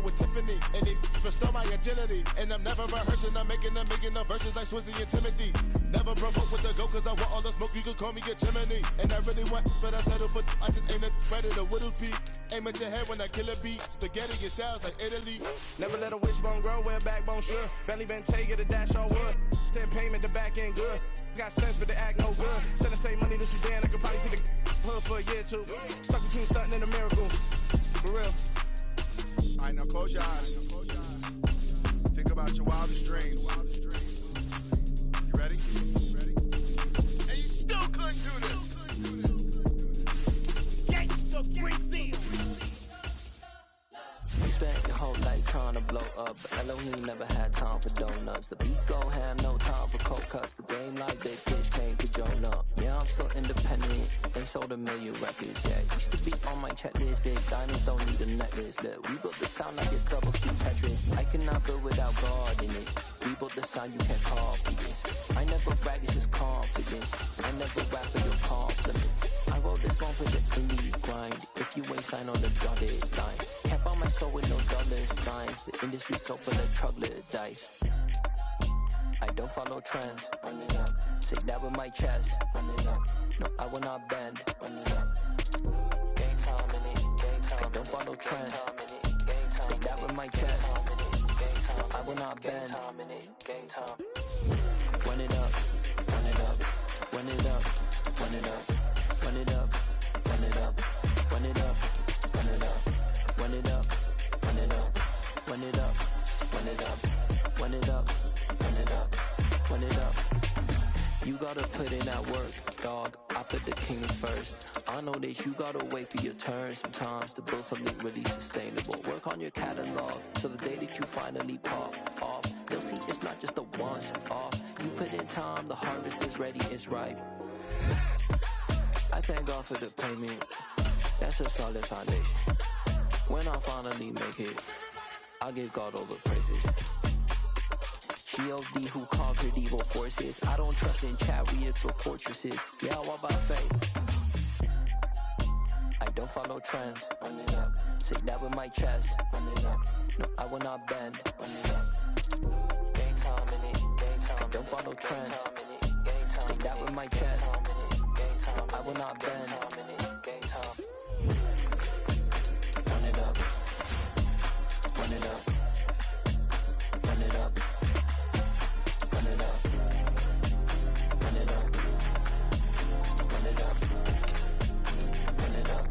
J: With Tiffany and they restore my agility. And I'm never rehearsing, I'm making up verses like Swizzy and Timothy. Never provoke with the go cause I want all the smoke, you can call me a chimney. And I really want, but I settle for, I just ain't ready to whittle peak. Aim at your head when I kill a beat. Spaghetti and shells like Italy.
A: Never let a wishbone grow where backbone should. Belly been taking a dash all wood. Then payment, the back end good. Got sense, but the act no good. Send the same money to Sudan. I could probably take the hood for a year or two. Stuck between stunting and a miracle. For real.
J: All right, now close your eyes. Think about your wildest dreams. You ready? And you still couldn't do this. Gangsta Brazil.
K: You spent your whole life trying to blow up, but Elohim never had time for donuts. The beat go ham, no time for cold cuts. The game like big fish came to Jonah. Yeah, I'm still independent. They sold 1 million records. Yeah, used to be on my checklist. Big diamonds don't need a necklace. Look, we built the sound like it's double speed Tetris. I cannot build without God in it. We built the sound you can't copy this. I never brag, it's just confidence. I never rap for your compliments. I wrote this one for the indie grind. If you ain't signed on the dotted line, can't buy my soul with no dollar signs. The industry so full of troglodytes. I don't follow trends. Say that with my chest. No, I will not bend. Game time in it. I don't follow trends. Say that with my chest. I will not bend. Run it up, run it up, run it up, run it up, run it up, run it up, run it up, run it up, run it up, run it up, run it up, run it up, run it up, run it up, run it up. You gotta put in that work, dog. I put the kings first. I know that you gotta wait for your turn sometimes to build something really sustainable. Work on your catalog, so the day that you finally pop off, you'll see it's not just a once off. You put in time, the harvest is ready, it's ripe. I thank God for the payment. That's a solid foundation. When I finally make it, I'll give God all the praises. G.O.D. who conquered evil forces. I don't trust in chat, we explore fortresses. Yeah, I walk by faith. I don't follow trends. Run it up. Say that with my chest. Run it up. No, I will not bend. Run it up. Game time in it. Game time. I don't follow trends. Say that with my chest. No, I will not bend. Game time. Run it up. Run it up. Run it up. Run it up. Run it up. Run it up. Run it up.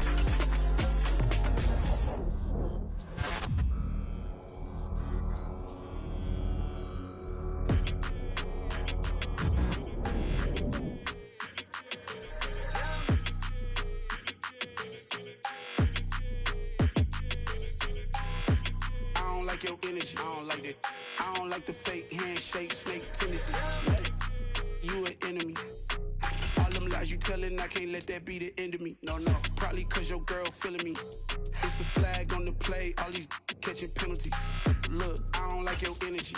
A: I don't like your energy. I don't like that. I don't like the fake handshake, snake tendency. You an enemy. All them lies you telling, I can't let that be the end of me. No, probably cause your girl feeling me. It's a flag on the play, all these catching penalties. Look, I don't like your energy.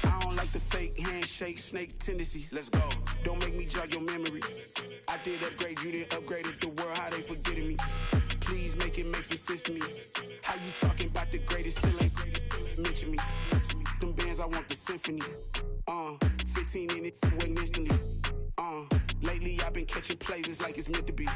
A: I don't like the fake handshake, snake tendency. Let's go. Don't make me jog your memory. I did upgrade, you didn't upgrade it. The world, how they forgetting me. Please make it make some sense to me. How you talking about the greatest, still ain't mention me. Them bands, I want the symphony. 15 in it, went instantly. Lately I've been catching plays, it's like it's meant to be.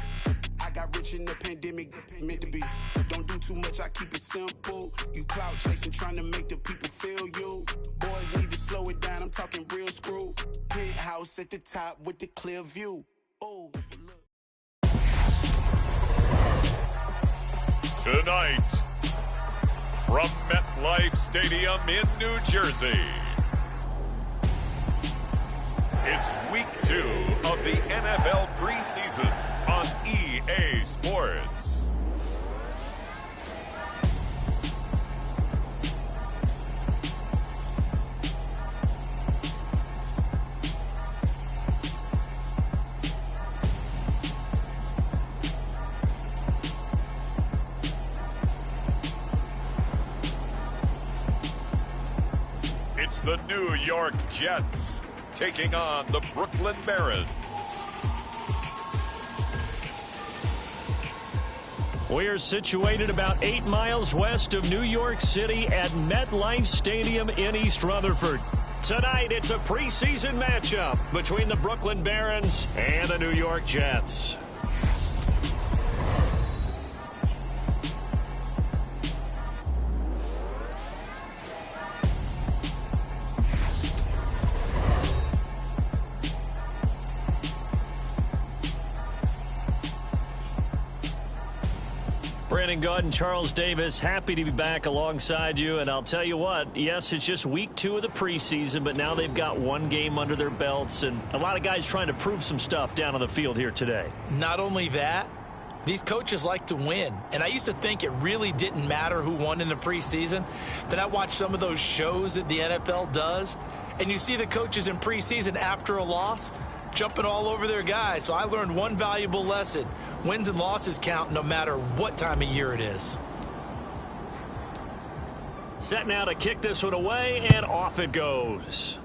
A: I got rich in the pandemic, meant to be. Don't do too much, I keep it simple. You clout chasing, trying to make the people feel you. Boys need to slow it down, I'm talking real screw. Penthouse at the top with the clear view. Oh, look.
B: Tonight, from MetLife Stadium in New Jersey, it's week 2 of the NFL preseason on EA Sports. It's the New York Jets taking on the Brooklyn Barons.
C: We are situated about 8 miles west of New York City at MetLife Stadium in East Rutherford. Tonight, it's a preseason matchup between the Brooklyn Barons and the New York Jets. Brandon Gaud and Charles Davis, happy to be back alongside you. And I'll tell you what, yes, it's just week 2 of the preseason, but now they've got one game under their belts, and a lot of guys trying to prove some stuff down on the field here today.
H: Not only that, these coaches like to win. And I used to think it really didn't matter who won in the preseason. Then I watched some of those shows that the NFL does, and you see the coaches in preseason after a loss jumping all over their guys. So I learned one valuable lesson. Wins and losses count no matter what time of year it is.
C: Set now to kick this one away, and off it goes.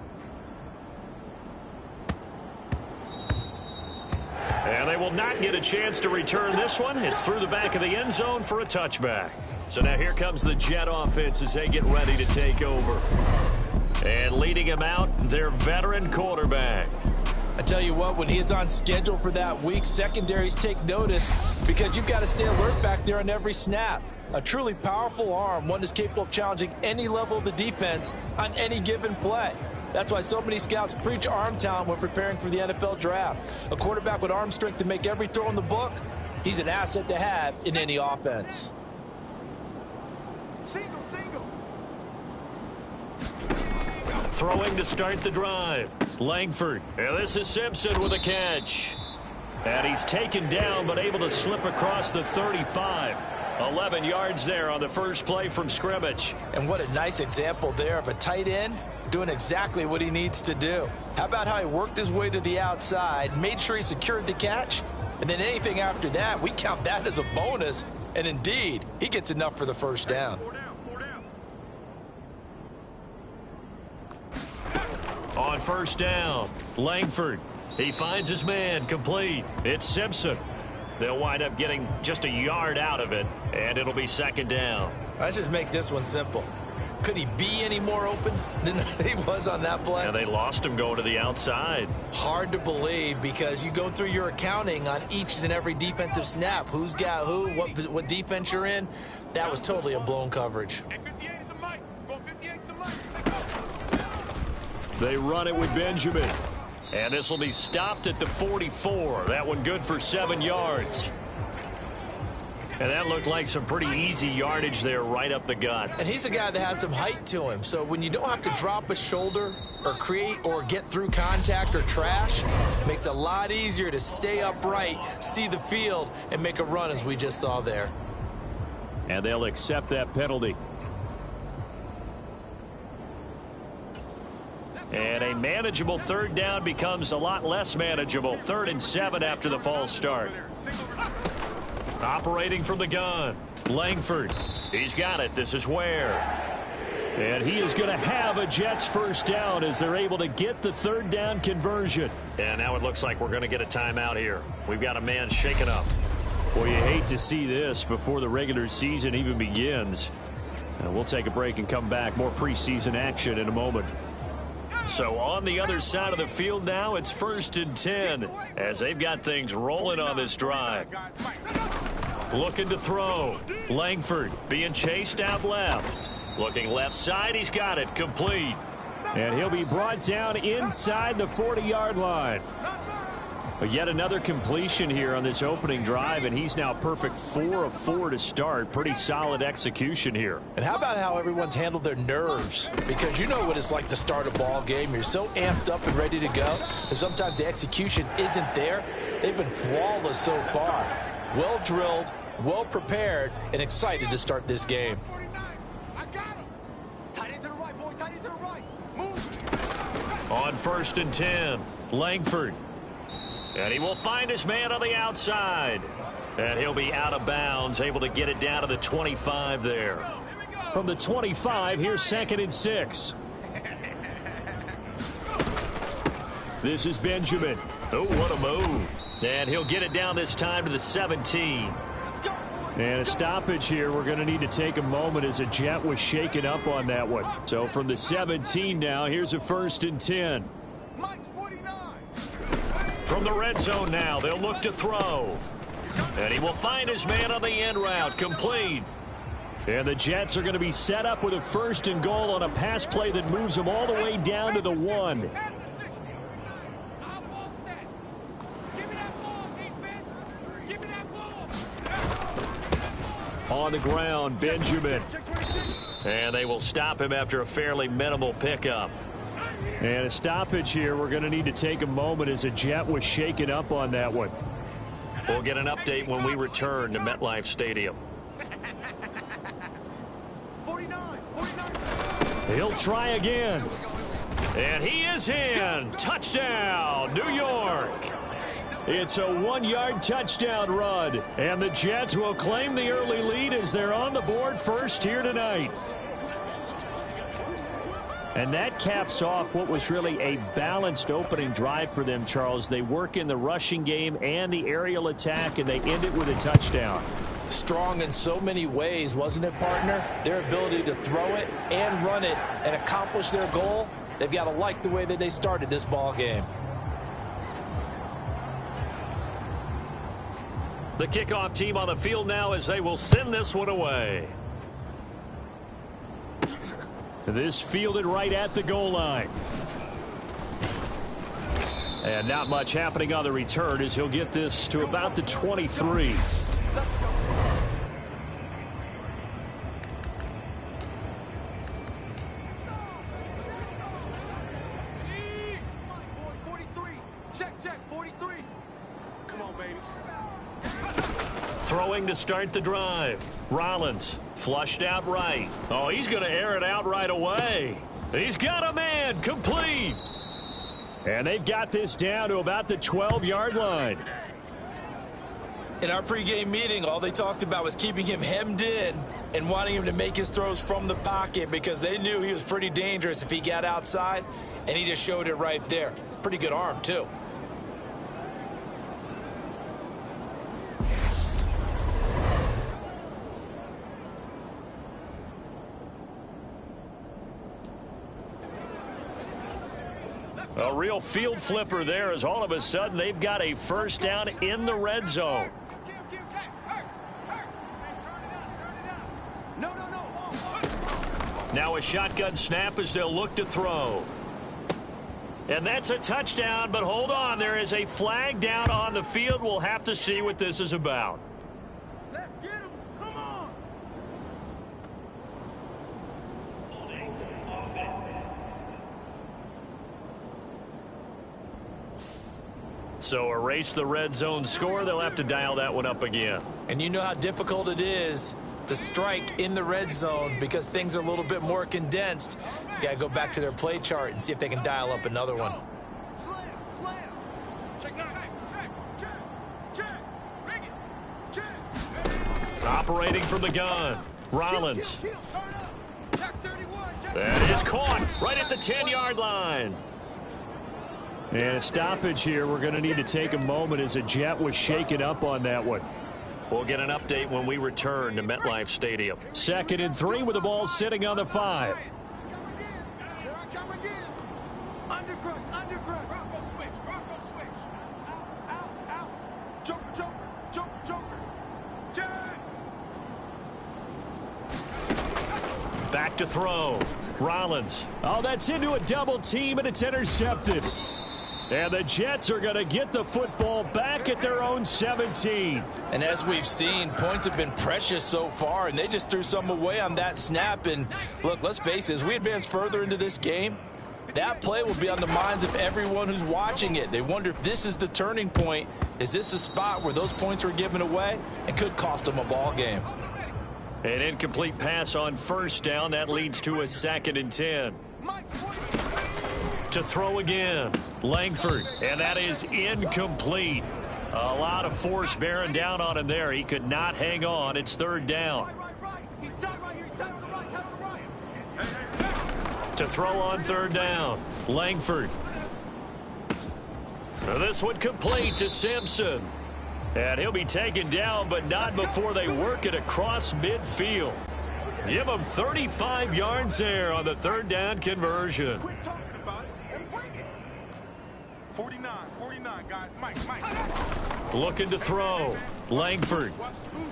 C: And they will not get a chance to return this one. It's through the back of the end zone for a touchback. So now here comes the Jet offense as they get ready to take over. And leading him out, their veteran quarterback.
H: I tell you what, when he is on schedule for that week, secondaries take notice because you've got to stay alert back there on every snap. A truly powerful arm, one that's capable of challenging any level of the defense on any given play. That's why so many scouts preach arm talent when preparing for the NFL draft. A quarterback with arm strength to make every throw in the book, he's an asset to have in any offense.
E: Single.
C: Throwing to start the drive. Langford. And this is Simpson with a catch. And he's taken down but able to slip across the 35. 11 yards there on the first play from scrimmage.
H: And what a nice example there of a tight end doing exactly what he needs to do. How about how he worked his way to the outside, made sure he secured the catch, and then anything after that, we count that as a bonus. And indeed, he gets enough for the first down.
C: On first down, Langford. He finds his man, complete. It's Simpson. They'll wind up getting just a yard out of it, and it'll be second down.
H: Let's just make this one simple. Could he be any more open than he was on that play?
C: And they lost him going to the outside.
H: Hard to believe because you go through your accounting on each and every defensive snap. Who's got who, what defense you're in. That was totally a blown coverage.
C: They run it with Benjamin. And this will be stopped at the 44. That one good for 7 yards. And that looked like some pretty easy yardage there right up the gut.
H: And he's a guy that has some height to him. So when you don't have to drop a shoulder or create or get through contact or trash, it makes it a lot easier to stay upright, see the field, and make a run as we just saw there.
C: And they'll accept that penalty. And a manageable third down becomes a lot less manageable. 3rd and 7 after the false start. Operating from the gun, Langford. He's got it. This is Ware. And he is going to have a Jets first down as they're able to get the third down conversion. And now it looks like we're going to get a timeout here. We've got a man shaken up. Well, you hate to see this before the regular season even begins. And we'll take a break and come back. More preseason action in a moment. So on the other side of the field now, it's 1st and 10 as they've got things rolling on this drive. Looking to throw. Langford being chased out left. Looking left side, he's got it, complete. And he'll be brought down inside the 40-yard line. But yet another completion here on this opening drive, and he's now perfect 4 of 4 to start. Pretty solid execution here.
F: And how about how everyone's handled their nerves? Because you know what it's like to start a ball game. You're so amped up and ready to go, and sometimes the execution isn't there. They've been flawless so far. Well drilled, well prepared, and excited to start this game.
C: On 1st and 10, Langford. And he will find his man on the outside. And he'll be out of bounds, able to get it down to the 25 there. From the 25, here's 2nd and 6. This is Benjamin. Oh, what a move. And he'll get it down this time to the 17. And a stoppage here. We're going to need to take a moment as a Jet was shaken up on that one. So from the 17 now, here's a 1st and 10. From the red zone now, they'll look to throw. And he will find his man on the end route, complete. And the Jets are going to be set up with a 1st and goal on a pass play that moves them all the way down to the 1. On the ground, Benjamin. And they will stop him after a fairly minimal pickup. And a stoppage here. We're going to need to take a moment as a Jet was shaken up on that one. We'll get an update when we return to MetLife Stadium.
E: 49.
C: He'll try again. And he is in. Touchdown, New York. It's a 1-yard touchdown run. And the Jets will claim the early lead as they're on the board first here tonight. And that caps off what was really a balanced opening drive for them, Charles. They work in the rushing game and the aerial attack, and they end it with a touchdown.
F: Strong in so many ways, wasn't it, partner? Their ability to throw it and run it and accomplish their goal, they've got to like the way that they started this ball game.
C: The kickoff team on the field now as they will send this one away. This fielded right at the goal line. And not much happening on the return as he'll get this to about the 23.
E: Check, 43. Come on, baby.
C: Throwing to start the drive. Rollins flushed out right. Oh, he's going to air it out right away. He's got a man, complete. And they've got this down to about the 12-yard line.
F: In our pregame meeting, all they talked about was keeping him hemmed in and wanting him to make his throws from the pocket because they knew he was pretty dangerous if he got outside, and he just showed it right there. Pretty good arm, too.
C: A real field flipper there as all of a sudden they've got a first down in the red zone. Now a shotgun snap as they'll look to throw. And that's a touchdown, but hold on. There is a flag down on the field. We'll have to see what this is about.
E: Let's get him. Come on.
C: So erase the red zone score. They'll have to dial that one up again.
F: And you know how difficult it is to strike in the red zone because things are a little bit more condensed. You got to go back to their play chart and see if they can dial up another one.
E: Slam. Check. Bring it. Check.
C: Operating from the gun. Rollins. That is caught right at the 10-yard line. And a stoppage here. We're going to need to take a moment as a Jet was shaken up on that one. We'll get an update when we return to MetLife Stadium. 2nd and 3 with the ball sitting on the 5.
E: Undercrush. Rocco switch. Out. Joker. Jack.
C: Back to throw. Rollins. Oh, that's into a double team, and it's intercepted. And the Jets are going to get the football back at their own 17.
H: And as we've seen, points have been precious so far, and they just threw some away on that snap. And look, let's face it, as we advance further into this game, that play will be on the minds of everyone who's watching it. They wonder if this is the turning point. Is this a spot where those points were given away and could cost them a ball game?
C: An incomplete pass on first down. That leads to a 2nd and 10. To throw again, Langford, and that is incomplete. A lot of force bearing down on him there. He could not hang on. It's 3rd down. To throw on 3rd down, Langford. This one complete to Simpson. And he'll be taken down, but not before they work it across midfield. Give him 35 yards there on the 3rd down conversion.
E: 49, guys. Mike.
C: Looking to throw. Langford.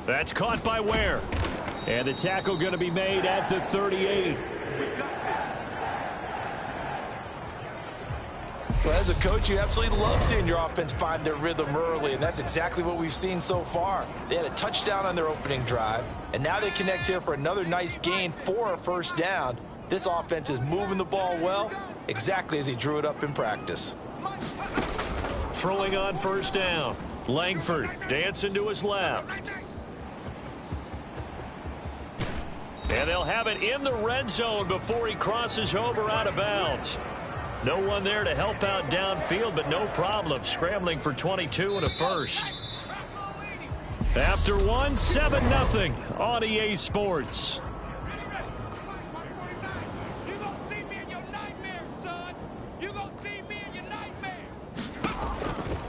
C: That's caught by Ware. And the tackle going to be made at the 38.
H: Well, as a coach, you absolutely love seeing your offense find their rhythm early, and that's exactly what we've seen so far. They had a touchdown on their opening drive, and now they connect here for another nice gain for a 1st down. This offense is moving the ball well, exactly as he drew it up in practice.
C: Throwing on 1st down. Langford dancing to his left. And they'll have it in the red zone before he crosses over out of bounds. No one there to help out downfield, but no problem. Scrambling for 22 and a 1st. After one, 7-0 on EA Sports.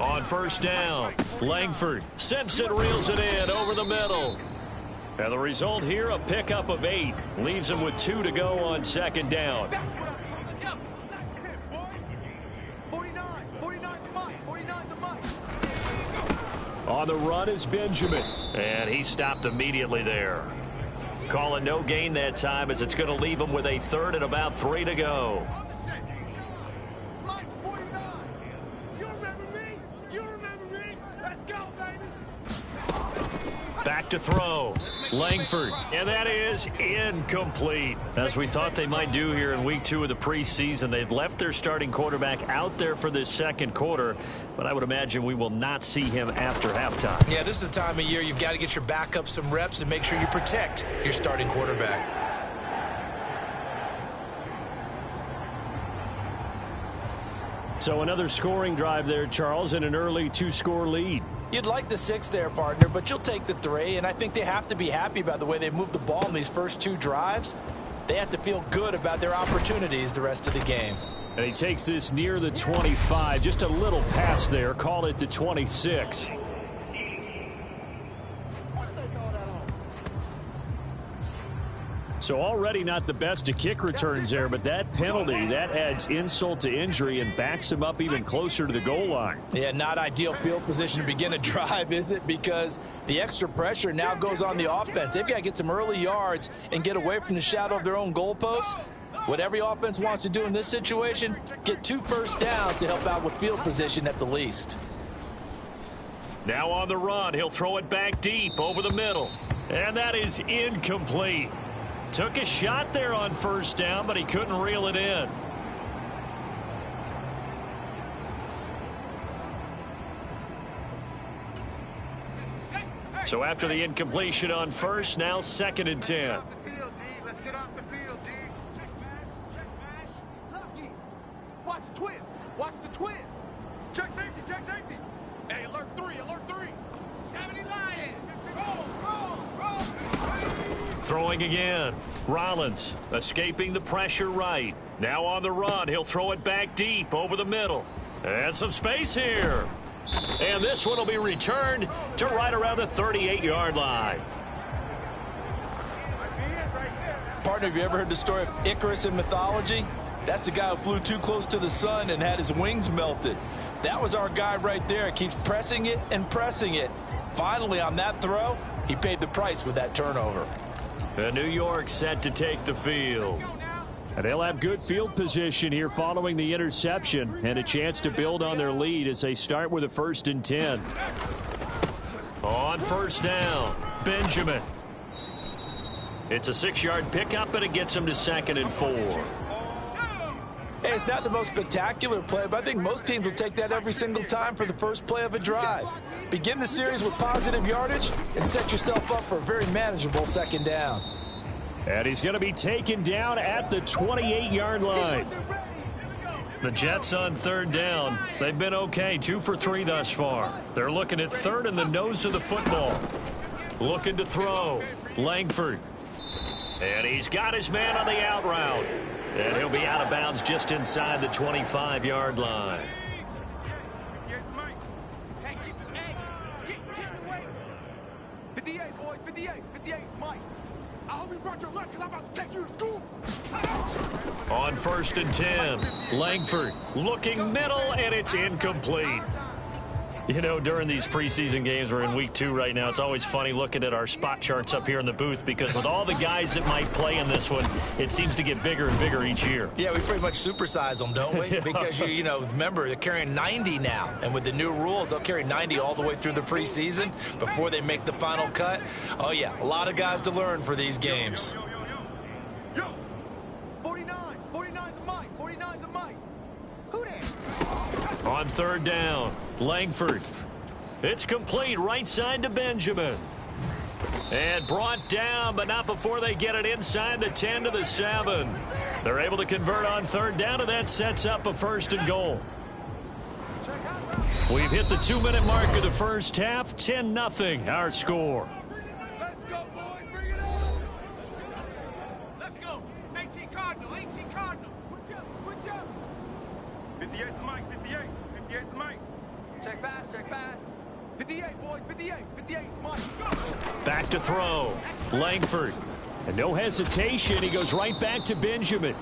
C: On 1st down, Langford. Simpson reels it in over the middle. And the result here, a pickup of 8. Leaves him with 2 to go on 2nd down. On the run is Benjamin. And he stopped immediately there. Calling no gain that time as it's going to leave him with a 3rd and about 3 to go. Back to throw. Langford. And that is incomplete. As we thought they might do here in week 2 of the preseason, they've left their starting quarterback out there for this 2nd quarter, but I would imagine we will not see him after halftime.
F: Yeah, this is the time of year you've got to get your backup some reps and make sure you protect your starting quarterback.
C: So another scoring drive there, Charles, and an early 2-score lead.
H: You'd like the 6 there, partner, but you'll take the 3, and I think they have to be happy about the way they moved the ball in these first 2 drives. They have to feel good about their opportunities the rest of the game.
C: And he takes this near the 25, just a little pass there, call it the 26. So already not the best to kick returns there, but that penalty, that adds insult to injury and backs him up even closer to the goal line.
H: Yeah, not ideal field position to begin a drive, is it? Because the extra pressure now goes on the offense. They've got to get some early yards and get away from the shadow of their own goalposts. What every offense wants to do in this situation, get 2 first downs to help out with field position at the least.
C: Now on the run, he'll throw it back deep over the middle. And that is incomplete. Took a shot there on 1st down, but he couldn't reel it in. So after the incompletion on 1st, now 2nd and 10.
E: Let's get off the field, D. Check smash. Lucky. Watch the twist. Watch the twist. Check safety. Hey, alert 3. 70 Lions. Roll.
C: Throwing again. Rollins escaping the pressure right. Now on the run. He'll throw it back deep over the middle. And some space here. And this one will be returned to right around the 38-yard line.
H: Partner, have you ever heard the story of Icarus in mythology? That's the guy who flew too close to the sun and had his wings melted. That was our guy right there. Keeps pressing it and pressing it. Finally, on that throw, he paid the price with that turnover.
C: New York set to take the field. And they'll have good field position here following the interception and a chance to build on their lead as they start with a 1st and 10. On 1st down, Benjamin. It's a 6-yard pickup, and it gets him to 2nd and 4.
H: Hey, it's not the most spectacular play, but I think most teams will take that every single time for the first play of a drive. Begin the series with positive yardage and set yourself up for a very manageable 2nd down.
C: And he's going to be taken down at the 28-yard line. The Jets on 3rd down. They've been okay, 2 for 3 thus far. They're looking at 3rd in the nose of the football. Looking to throw. Langford. And he's got his man on the out route. And he'll be out of bounds just inside the 25-yard line.
E: Hey, get in the way. 58, boys, 58. 58 is Mike. I hope you brought your lunch because I'm about to take you to school.
C: On 1st and 10, Langford looking middle, and it's incomplete. You know, during these preseason games, we're in week 2 right now, it's always funny looking at our spot charts up here in the booth because with all the guys that might play in this one, it seems to get bigger and bigger each year.
F: Yeah, we pretty much supersize them, don't we?
C: Yeah.
F: Because, you know, remember, they're carrying 90 now. And with the new rules, they'll carry 90 all the way through the preseason before they make the final cut. Oh, yeah, a lot of guys to learn for these games.
E: Yo, 49. 49's a Mike. 49's a Mike. Who that?
C: On 3rd down, Langford. It's complete right side to Benjamin. And brought down, but not before they get it inside the 10 to the 7. They're able to convert on 3rd down, and that sets up a 1st and goal. We've hit the 2-minute mark of the first half. 10-0 our score.
E: Let's go, boys. Bring it on. Let's go. 18 Cardinal. 18 Cardinal. Switch up. Switch up. 58's Mike. 58. 58's Mike.
D: Check pass, check pass.
E: 58, boys. 58. 58's Mike.
C: Back to throw. Langford. And no hesitation. He goes right back to Benjamin.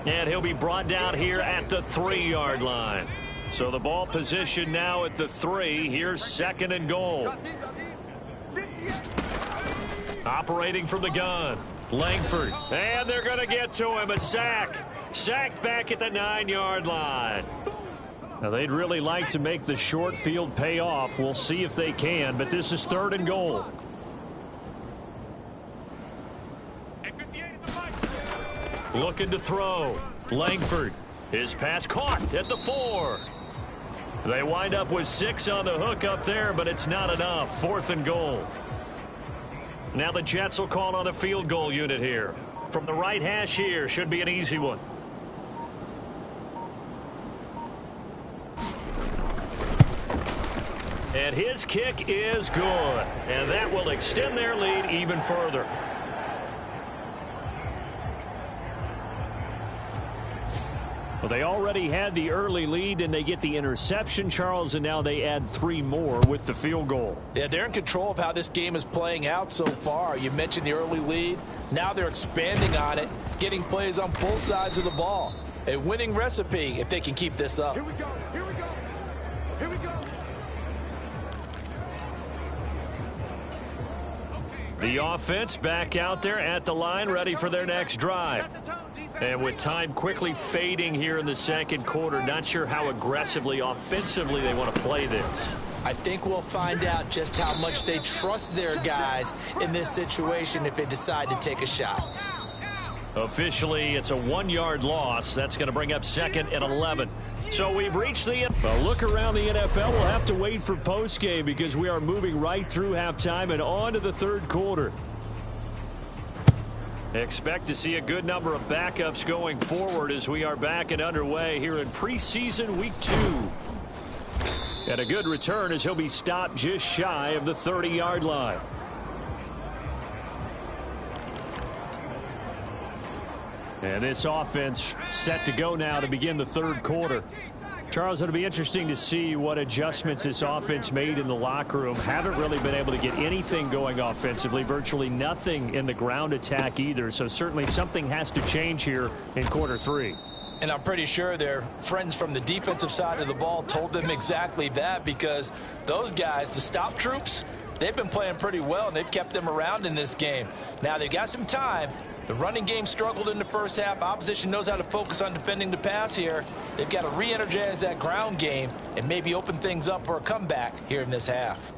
C: And he'll be brought down here at the 3-yard line. So the ball position now at the 3. Here's 2nd and goal. Operating from the gun. Langford. And they're going to get to him. A sack. Sacked back at the 9-yard line. Now, they'd really like to make the short field pay off. We'll see if they can, but this is 3rd and goal. Looking to throw. Langford. His pass caught at the 4. They wind up with 6 on the hook up there, but it's not enough. 4th and goal. Now the Jets will call on a field goal unit here. From the right hash here, should be an easy one. And his kick is good. And that will extend their lead even further. Well, they already had the early lead, and they get the interception, Charles, and now they add 3 more with the field goal.
H: Yeah, they're in control of how this game is playing out so far. You mentioned the early lead. Now they're expanding on it, getting plays on both sides of the ball. A winning recipe if they can keep this up.
E: Here we go. Here we go. Here we go.
C: The offense back out there at the line, ready for their next drive. And with time quickly fading here in the 2nd quarter, not sure how aggressively, offensively they want to play this.
F: I think we'll find out just how much they trust their guys in this situation if they decide to take a shot.
C: Officially, it's a 1-yard loss. That's going to bring up 2nd and 11. So we've reached the end. A look around the NFL. We'll have to wait for postgame because we are moving right through halftime and on to the 3rd quarter. Expect to see a good number of backups going forward as we are back and underway here in preseason week 2. And a good return as he'll be stopped just shy of the 30-yard line. And this offense set to go now to begin the 3rd quarter. Charles, it'll be interesting to see what adjustments this offense made in the locker room. Haven't really been able to get anything going offensively, virtually nothing in the ground attack either. So certainly something has to change here in quarter 3.
F: And I'm pretty sure their friends from the defensive side of the ball told them exactly that, because those guys, the stop troops, they've been playing pretty well, and they've kept them around in this game. Now, they've got some time. The running game struggled in the first half. Opposition knows how to focus on defending the pass here. They've got to re-energize that ground game and maybe open things up for a comeback here in this half.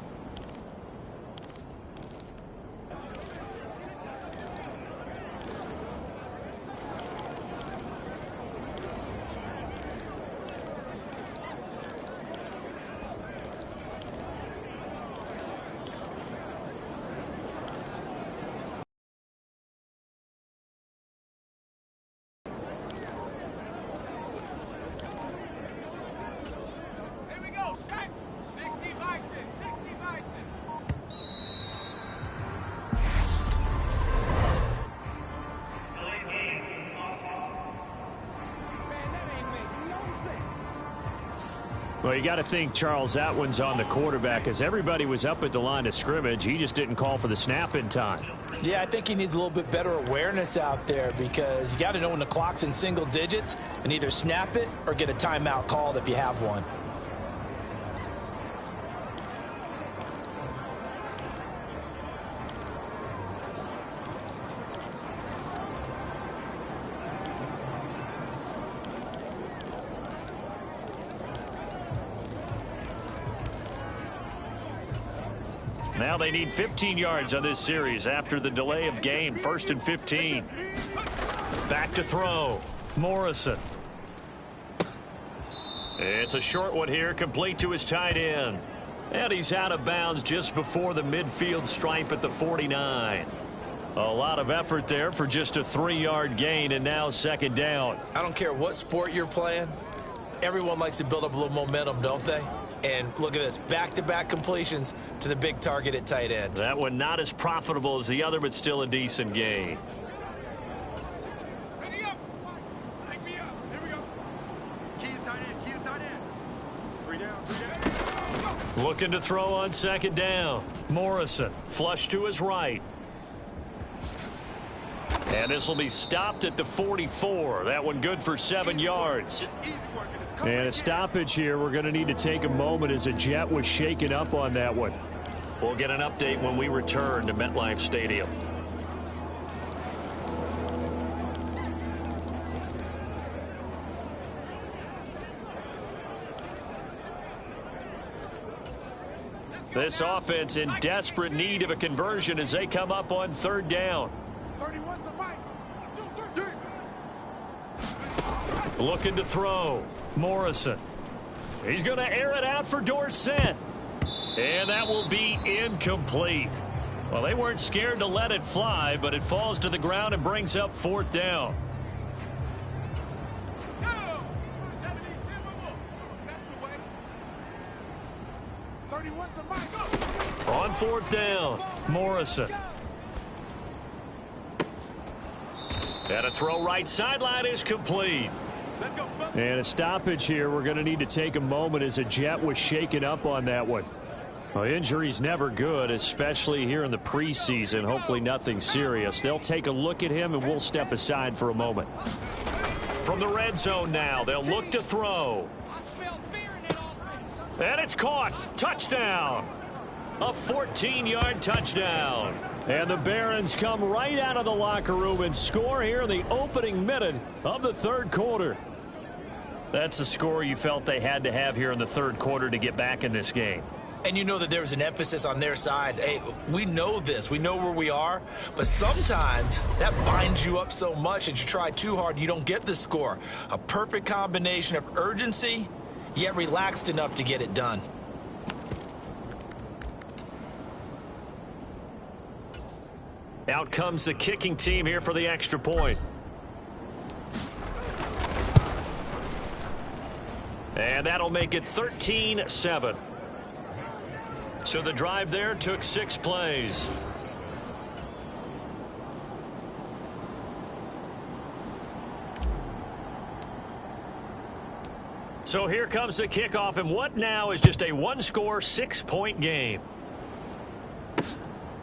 C: Well, you got to think, Charles, that one's on the quarterback, as everybody was up at the line of scrimmage. He just didn't call for the snap in time.
F: Yeah, I think he needs a little bit better awareness out there, because you got to know when the clock's in single digits and either snap it or get a timeout called if you have one.
C: Now they need 15 yards on this series after the delay of game. 1st and 15. Back to throw. Morrison. It's a short one here, complete to his tight end. And he's out of bounds just before the midfield stripe at the 49. A lot of effort there for just a 3-yard gain, and now 2nd down.
F: I don't care what sport you're playing. Everyone likes to build up a little momentum, don't they? And look at this, back-to-back completions to the big target at tight end.
C: That one not as profitable as the other, but still a decent gain. Looking to throw on 2nd down. Morrison, flush to his right. And this will be stopped at the 44. That one good for 7 yards. And a stoppage here. We're going to need to take a moment as a jet was shaken up on that one. We'll get an update when we return to MetLife Stadium. This offense in desperate need of a conversion as they come up on 3rd down. Looking to throw. Morrison. He's going to air it out for Dorsett. And that will be incomplete. Well, they weren't scared to let it fly, but it falls to the ground and brings up 4th down. On 4th down, Morrison. And a throw right sideline is complete. And a stoppage here. We're going to need to take a moment as a jet was shaken up on that one. Well, injury's never good, especially here in the preseason. Hopefully nothing serious. They'll take a look at him, and we'll step aside for a moment. From the red zone now, they'll look to throw. And it's caught. Touchdown. A 14-yard touchdown. And the Barons come right out of the locker room and score here in the opening minute of the 3rd quarter. That's a score you felt they had to have here in the 3rd quarter to get back in this game.
F: And you know that there's an emphasis on their side. Hey, we know this. We know where we are. But sometimes that binds you up so much that you try too hard, you don't get the score. A perfect combination of urgency, yet relaxed enough to get it done.
C: Out comes the kicking team here for the extra point. And that'll make it 13-7. So the drive there took 6 plays. So here comes the kickoff, and what now is just a 1-score, 6-point game.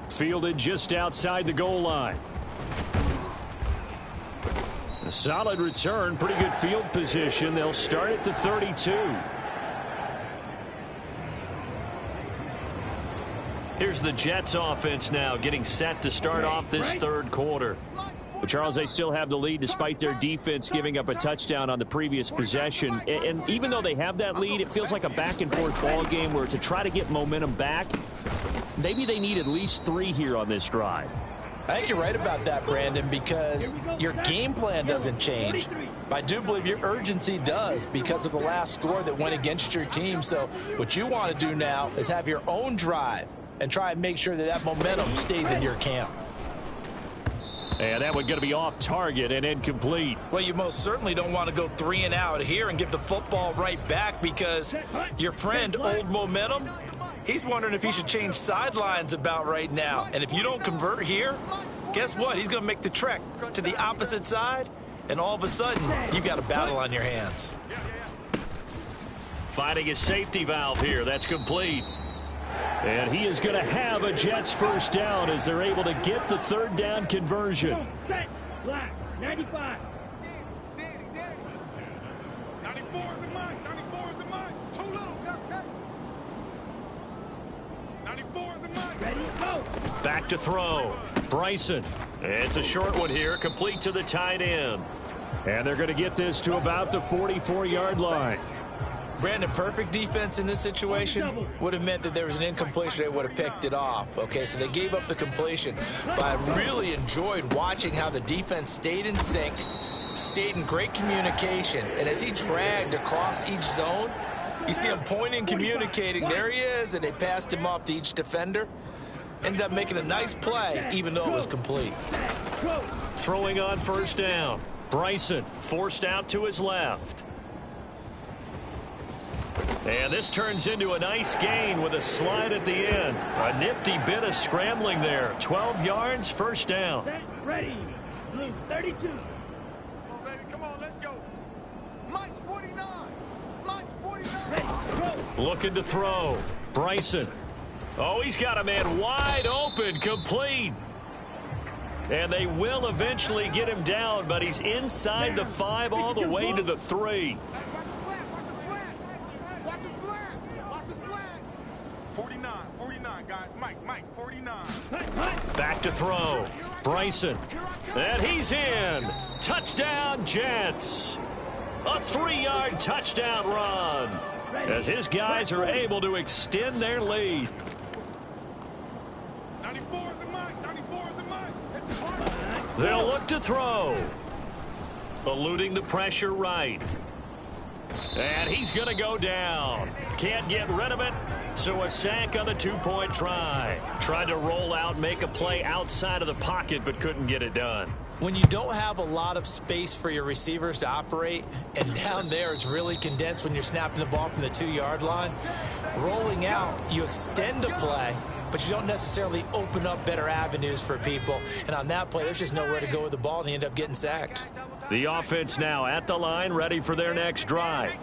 C: Fielded just outside the goal line. A solid return, pretty good field position. They'll start at the 32. Here's the Jets offense now getting set to start off this third quarter. But Charles, they still have the lead despite their defense giving up a touchdown on the previous possession. And even though they have that lead, it feels like a back-and-forth ball game where to try to get momentum back, maybe they need at least 3 here on this drive.
F: I think you're right about that, Brandon, because your game plan doesn't change. But I do believe your urgency does because of the last score that went against your team. So what you want to do now is have your own drive and try and make sure that that momentum stays in your camp.
C: And that one's going to be off target and incomplete.
F: Well, you most certainly don't want to go 3 and out here and give the football right back because your friend, Old Momentum, he's wondering if he should change sidelines about right now. And if you don't convert here, guess what? He's going to make the trek to the opposite side, and all of a sudden, you've got a battle on your hands.
C: Finding a safety valve here. That's complete. And he is going to have a Jets first down as they're able to get the third down conversion.
E: 95. 94 is in mine. 94 is in mine. Too little, Captain. 94 is in mine. Ready, go.
C: Back to throw. Bryson. It's a short one here, complete to the tight end. And they're going to get this to about the 44-yard line.
F: Brandon, perfect defense in this situation would have meant that there was an incompletion. They would have picked it off. Okay, so they gave up the completion. But I really enjoyed watching how the defense stayed in sync, stayed in great communication. And as he dragged across each zone, you see him pointing, communicating. There he is, and they passed him off to each defender. Ended up making a nice play, even though it was complete.
C: Throwing on first down. Bryson forced out to his left. And this turns into a nice gain with a slide at the end. A nifty bit of scrambling there. 12 yards, first down.
E: Ready. Blue 32. Come on, baby. Come on, let's go. Mike's 49. Mike's 49. Ready, go.
C: Looking to throw. Bryson. Oh, he's got a man wide open, complete. And they will eventually get him down, but he's inside the 5 all the way to the 3.
E: 49, guys. Mike, 49.
C: Back to throw. Bryson. And he's in. Touchdown, Jets. A 3-yard touchdown run as his guys are able to extend their lead.
E: 94 is in mine. 94 is in mine.
C: They'll look to throw. Eluding the pressure right. And he's going to go down. Can't get rid of it. So a sack on the 2-point try. Tried to roll out, make a play outside of the pocket, but couldn't get it done.
F: When you don't have a lot of space for your receivers to operate, and down there it's really condensed when you're snapping the ball from the 2-yard line, rolling out, you extend a play, but you don't necessarily open up better avenues for people. And on that play, there's just nowhere to go with the ball, and they end up getting sacked.
C: The offense now at the line, ready for their next drive.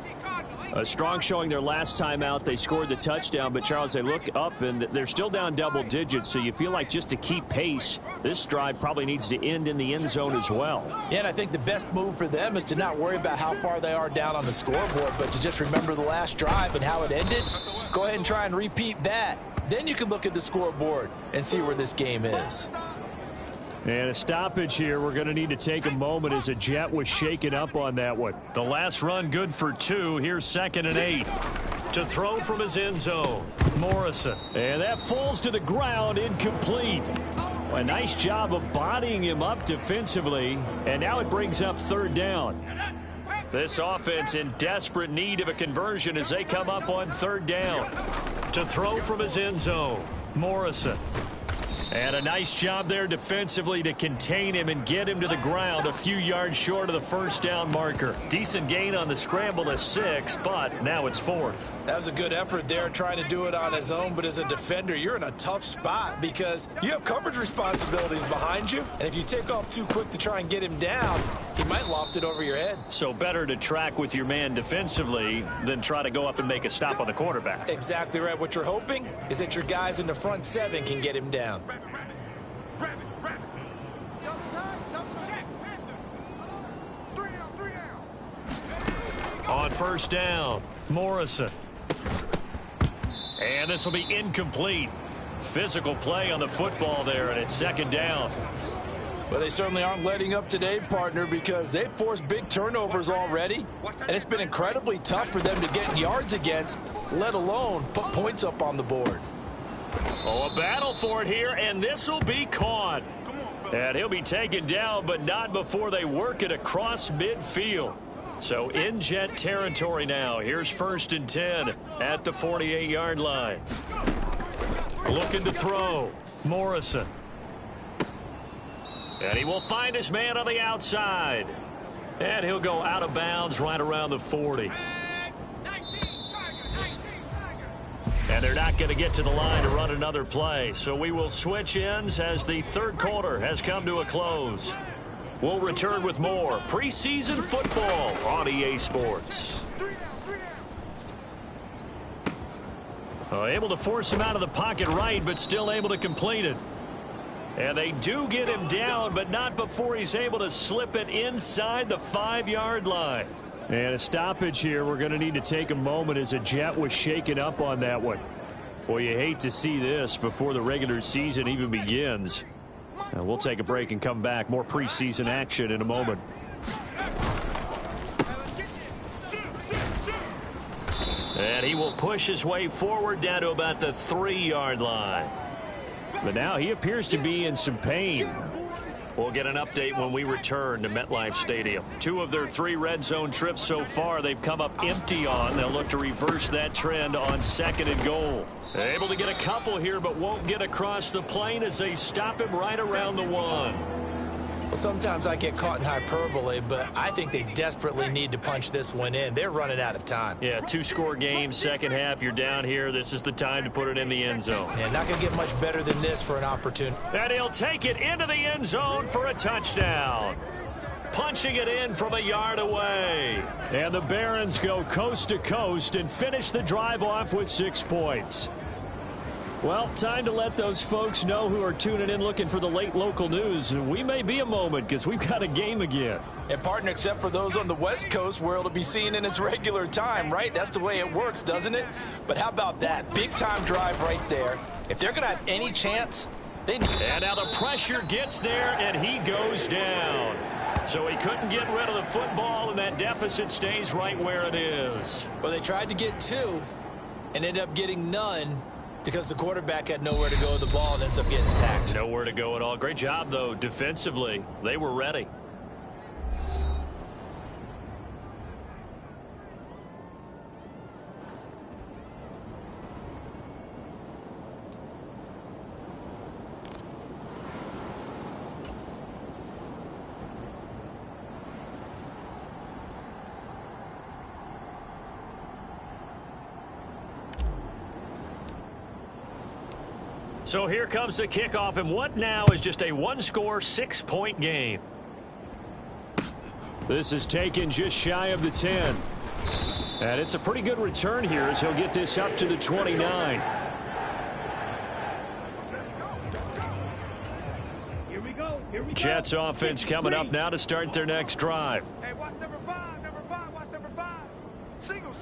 C: A strong showing their last time out. They scored the touchdown, but Charles, they look up and they're still down double digits, so you feel like just to keep pace, this drive probably needs to end in the end zone as well.
F: Yeah, and I think the best move for them is to not worry about how far they are down on the scoreboard, but to just remember the last drive and how it ended. Go ahead and try and repeat that. Then you can look at the scoreboard and see where this game is.
C: And a stoppage here. We're going to need to take a moment as a Jet was shaken up on that one. The last run good for 2. Here's 2nd and 8. To throw from his end zone. Morrison. And that falls to the ground, incomplete. A nice job of bodying him up defensively. And now it brings up 3rd down. This offense in desperate need of a conversion as they come up on 3rd down. To throw from his end zone. Morrison. And a nice job there defensively to contain him and get him to the ground a few yards short of the first down marker. Decent gain on the scramble to 6, but now it's 4th.
F: That was a good effort there trying to do it on his own, but as a defender, you're in a tough spot because you have coverage responsibilities behind you, and if you take off too quick to try and get him down, he might loft it over your head.
C: So better to track with your man defensively than try to go up and make a stop on the quarterback.
F: Exactly right. What you're hoping is that your guys in the front 7 can get him down.
C: On first down, Morrison. And this will be incomplete. Physical play on the football there, and it's second down.
H: Well, they certainly aren't letting up today, partner, because they've forced big turnovers already, and it's been incredibly tough for them to get yards against, let alone put points up on the board.
C: Oh, a battle for it here, and this will be caught. And he'll be taken down, but not before they work it across midfield. So in jet territory now. Here's 1st and 10 at the 48-yard line. Looking to throw. Morrison. And he will find his man on the outside. And he'll go out of bounds right around the 40. And they're not going to get to the line to run another play. So we will switch ends as the third quarter has come to a close. We'll return with more preseason football on EA Sports. Able to force him out of the pocket right, but still able to complete it. And they do get him down, but not before he's able to slip it inside the 5-yard line. And a stoppage here. We're going to need to take a moment as a jet was shaken up on that one. Well, you hate to see this before the regular season even begins. We'll take a break and come back. More preseason action in a moment. And he will push his way forward down to about the 3-yard line. But now he appears to be in some pain. We'll get an update when we return to MetLife Stadium. 2 of their 3 red zone trips so far they've come up empty on. They'll look to reverse that trend on 2nd and goal. Able to get a couple here, but won't get across the plane as they stop him right around the 1.
F: Well, sometimes I get caught in hyperbole, but I think they desperately need to punch this one in. They're running out of time.
C: Yeah, 2-score game, second half. You're down here. This is the time to put it in the end zone.
F: Yeah, not going to get much better than this for an opportunity.
C: And he'll take it into the end zone for a touchdown. Punching it in from a yard away. And the Barons go coast to coast and finish the drive off with 6 points. Well, time to let those folks know who are tuning in looking for the late local news. We may be a moment because we've got a game again.
H: And, partner, except for those on the West Coast where it'll be seen in its regular time, right? That's the way it works, doesn't it? But how about that? Big-time drive right there. If they're going to have any chance, they need it.
C: And now the pressure gets there, and he goes down. So he couldn't get rid of the football, and that deficit stays right where it is.
F: Well, they tried to get 2 and ended up getting none, because the quarterback had nowhere to go with the ball and ends up getting sacked.
C: Nowhere to go at all. Great job, though, defensively. They were ready. So here comes the kickoff, and what now is just a 1-score, 6-point game. This is taken just shy of the 10. And it's a pretty good return here as he'll get this up to the 29.
A: Here we go.
C: Jets offense coming up now to start their next drive.
E: Hey, watch number 5, watch number 5. Single.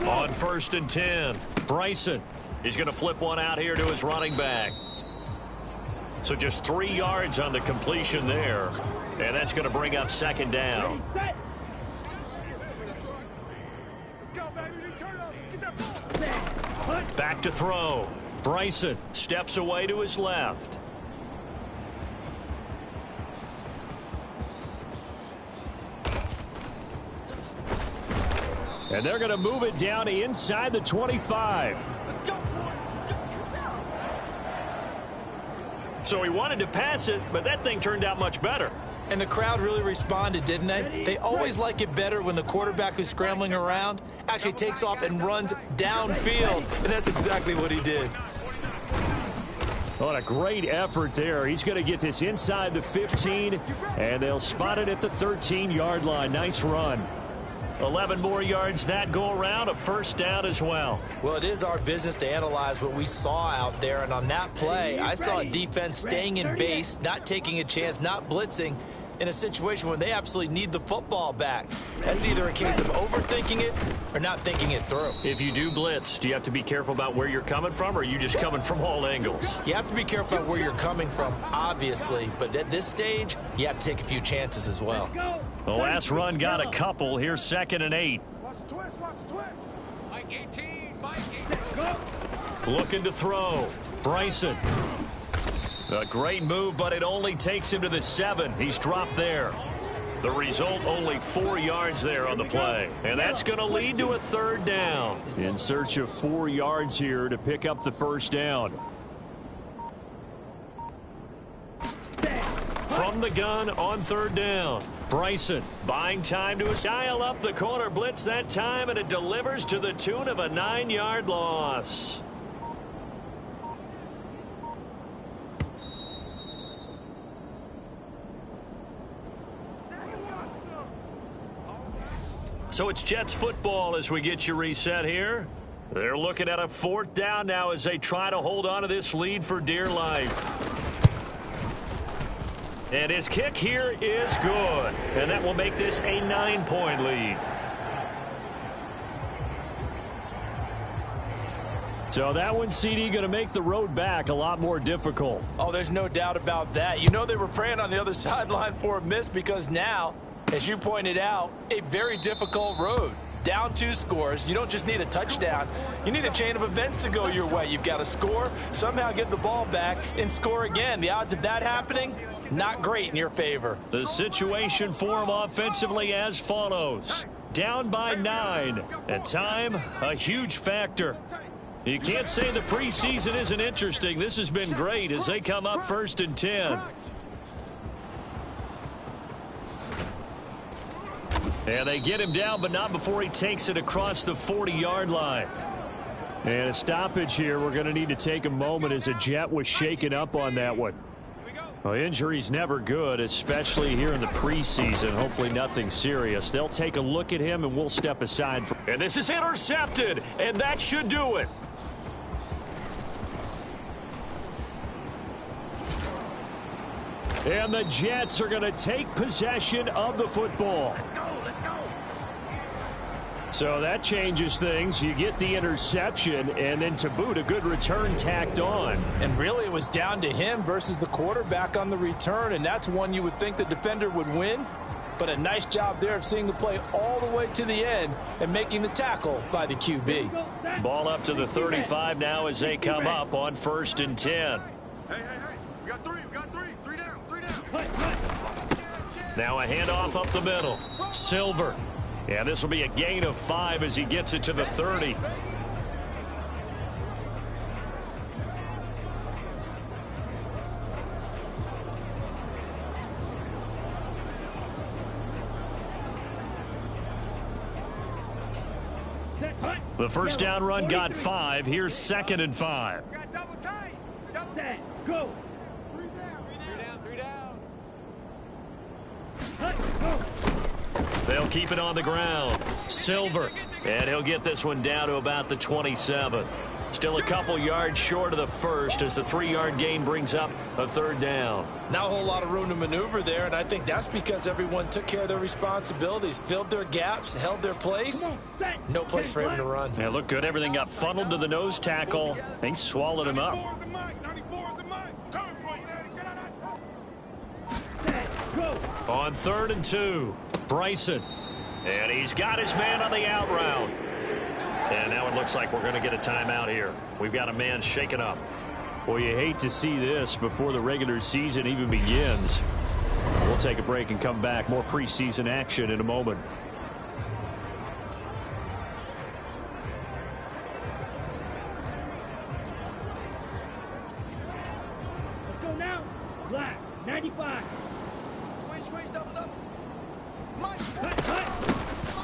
C: On 1st and 10, Bryson. He's going to flip one out here to his running back. So just 3 yards on the completion there. And that's going to bring up 2nd down.
E: Let's go, baby. Turn up. Get that ball.
C: Back to throw. Bryson steps away to his left. And they're going to move it down to inside the 25.
E: Let's go, boy.
C: So he wanted to pass it, but that thing turned out much better.
F: And the crowd really responded, didn't they? They always like it better when the quarterback who's scrambling around actually takes off and runs downfield. And that's exactly what he did.
C: What a great effort there. He's going to get this inside the 15, and they'll spot it at the 13-yard line. Nice run. 11 more yards that go around, a 1st down as well.
F: Well, it is our business to analyze what we saw out there, and on that play, I saw a defense staying in base, not taking a chance, not blitzing, in a situation when they absolutely need the football back. That's either a case of overthinking it or not thinking it through.
C: If you do blitz, do you have to be careful about where you're coming from, or are you just coming from all angles?
F: You have to be careful about where you're coming from, obviously, but at this stage, you have to take a few chances as well.
C: The last run got a couple. Here's 2nd and 8.
E: Watch the twist, watch the twist.
D: Mike 18, Mike 18.
C: Looking to throw. Bryson. A great move, but it only takes him to the 7. He's dropped there. The result, only 4 yards there on the play. And that's going to lead to a 3rd down. In search of 4 yards here to pick up the 1st down. From the gun on 3rd down. Bryson buying time to dial up the corner blitz that time, and it delivers to the tune of a 9-yard loss. So it's Jets football as we get you reset here. They're looking at a 4th down now as they try to hold on to this lead for dear life. And his kick here is good. And that will make this a 9-point lead. So that one, CD, going to make the road back a lot more difficult.
F: Oh, there's no doubt about that. You know they were praying on the other sideline for a miss, because now, as you pointed out, a very difficult road. Down 2 scores. You don't just need a touchdown. You need a chain of events to go your way. You've got to score, somehow get the ball back, and score again. The odds of that happening, not great in your favor.
C: The situation for him offensively as follows. Down by 9. And time, a huge factor. You can't say the preseason isn't interesting. This has been great as they come up 1st and 10. And they get him down, but not before he takes it across the 40-yard line. And a stoppage here. We're going to need to take a moment as a Jet was shaken up on that one. Well, injury's never good, especially here in the preseason. Hopefully nothing serious. They'll take a look at him, and we'll step aside. And this is intercepted, and that should do it. And the Jets are going to take possession of the football. So that changes things. You get the interception, and then to boot, a good return tacked on.
H: And really, it was down to him versus the quarterback on the return, and that's one you would think the defender would win. But a nice job there of seeing the play all the way to the end and making the tackle by the QB.
C: Ball up to the 35 now as they come up on 1st and 10.
E: Hey. We got 3. We got 3. 3 down. 3 down.
C: Now a handoff up the middle. Silver. Yeah, this will be a gain of 5 as he gets it to the 30. The first down run got 5. Here's 2nd and 5.
E: Double tight. Double tight. Go. 3 down. 3 down.
C: They'll keep it on the ground. Silver. And he'll get this one down to about the 27. Still a couple yards short of the first as the 3-yard gain brings up a 3rd down.
F: Not a whole lot of room to maneuver there, and I think that's because everyone took care of their responsibilities, filled their gaps, held their place. No place for him to run.
C: Yeah, looked good. Everything got funneled to the nose tackle. They swallowed him up.
E: 94 is the mic. Coming for you.
C: On 3rd and 2, Bryson. And he's got his man on the out route. And now it looks like we're going to get a timeout here. We've got a man shaken up. Well, you hate to see this before the regular season even begins. We'll take a break and come back. More preseason action in a moment.
L: Let's go now. Black, 95.
E: Squeeze, double.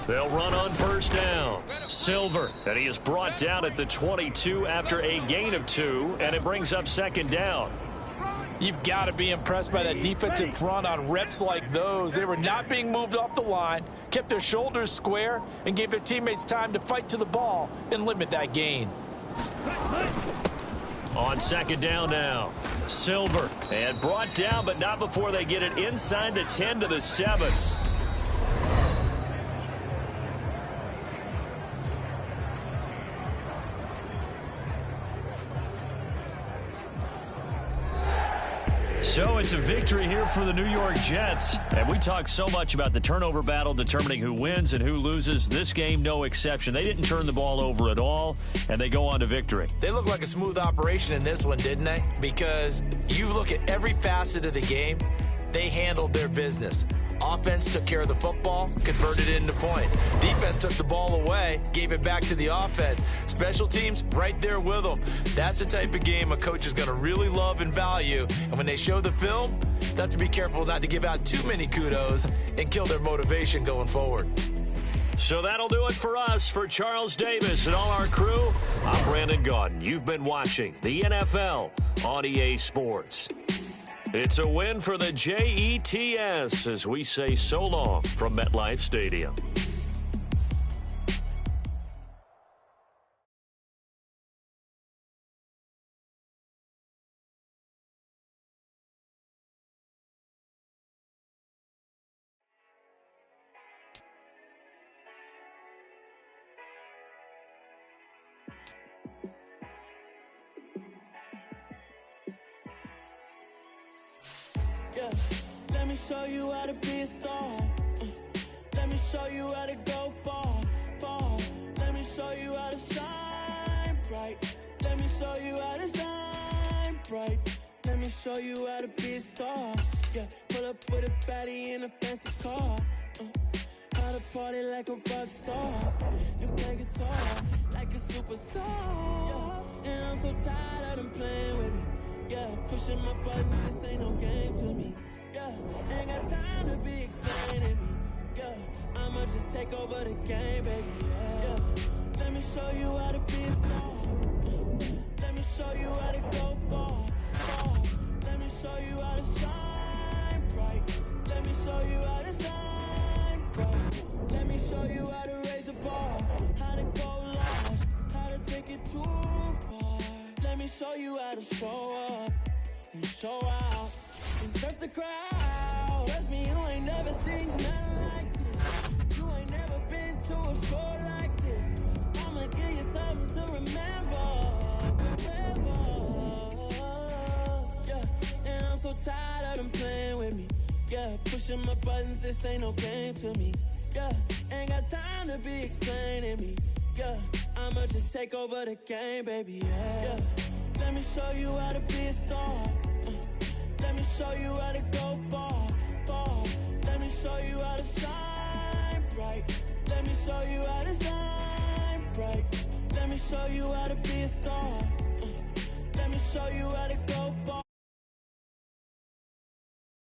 C: They'll run on 1st down. Silver, and he is brought down at the 22 after a gain of 2, and it brings up 2nd down.
H: You've got to be impressed by that defensive front on reps like those. They were not being moved off the line, kept their shoulders square, and gave their teammates time to fight to the ball and limit that gain.
C: On second down now. Silver. And brought down, but not before they get it inside the 10 to the 7. So it's a victory here for the New York Jets. And we talk so much about the turnover battle determining who wins and who loses. This game, no exception. They didn't turn the ball over at all, and they go on to victory.
F: They look like a smooth operation in this one, didn't they? Because you look at every facet of the game, they handled their business. Offense took care of the football, converted it into points. Defense took the ball away, gave it back to the offense. Special teams, right there with them. That's the type of game a coach is going to really love and value. And when they show the film, they have to be careful not to give out too many kudos and kill their motivation going forward.
C: So that'll do it for us. For Charles Davis and all our crew, I'm Brandon Gaudin. You've been watching the NFL on EA Sports. It's a win for the Jets as we say so long from MetLife Stadium.
M: Yeah, let me show you how to be a star. Let me show you how to go far, far. Let me show you how to shine bright. Let me show you how to shine bright. Let me show you how to be a star. Yeah, pull up with a baddie in a fancy car. How to party like a rock star. And play guitar like a superstar. Yeah, and I'm so tired of them playing with me. Yeah, pushing my buttons, this ain't no game to me. Yeah, ain't got time to be explaining me. Yeah, I'ma just take over the game, baby. Yeah, let me show you how to be a star. Let me show you how to go far, far. Let me show you how to shine bright. Let me show you how to shine bright. Let me show you how to raise a bar, how to go large, how to take it too far. Let me show you how to show up and show out and surf the crowd. Trust me, you ain't never seen nothing like this. You ain't never been to a show like this. I'ma give you something to remember forever. Yeah, and I'm so tired of them playing with me. Yeah, pushing my buttons, this ain't no game to me. Yeah, ain't got time to be explaining me. Yeah, I'ma just take over the game, baby. Yeah, let me show you how to be a star. Let me show you how to go far, far. Let me show you how to shine bright. Let me show you how to shine bright. Let me show you how to be a star. Let me show you how to go far.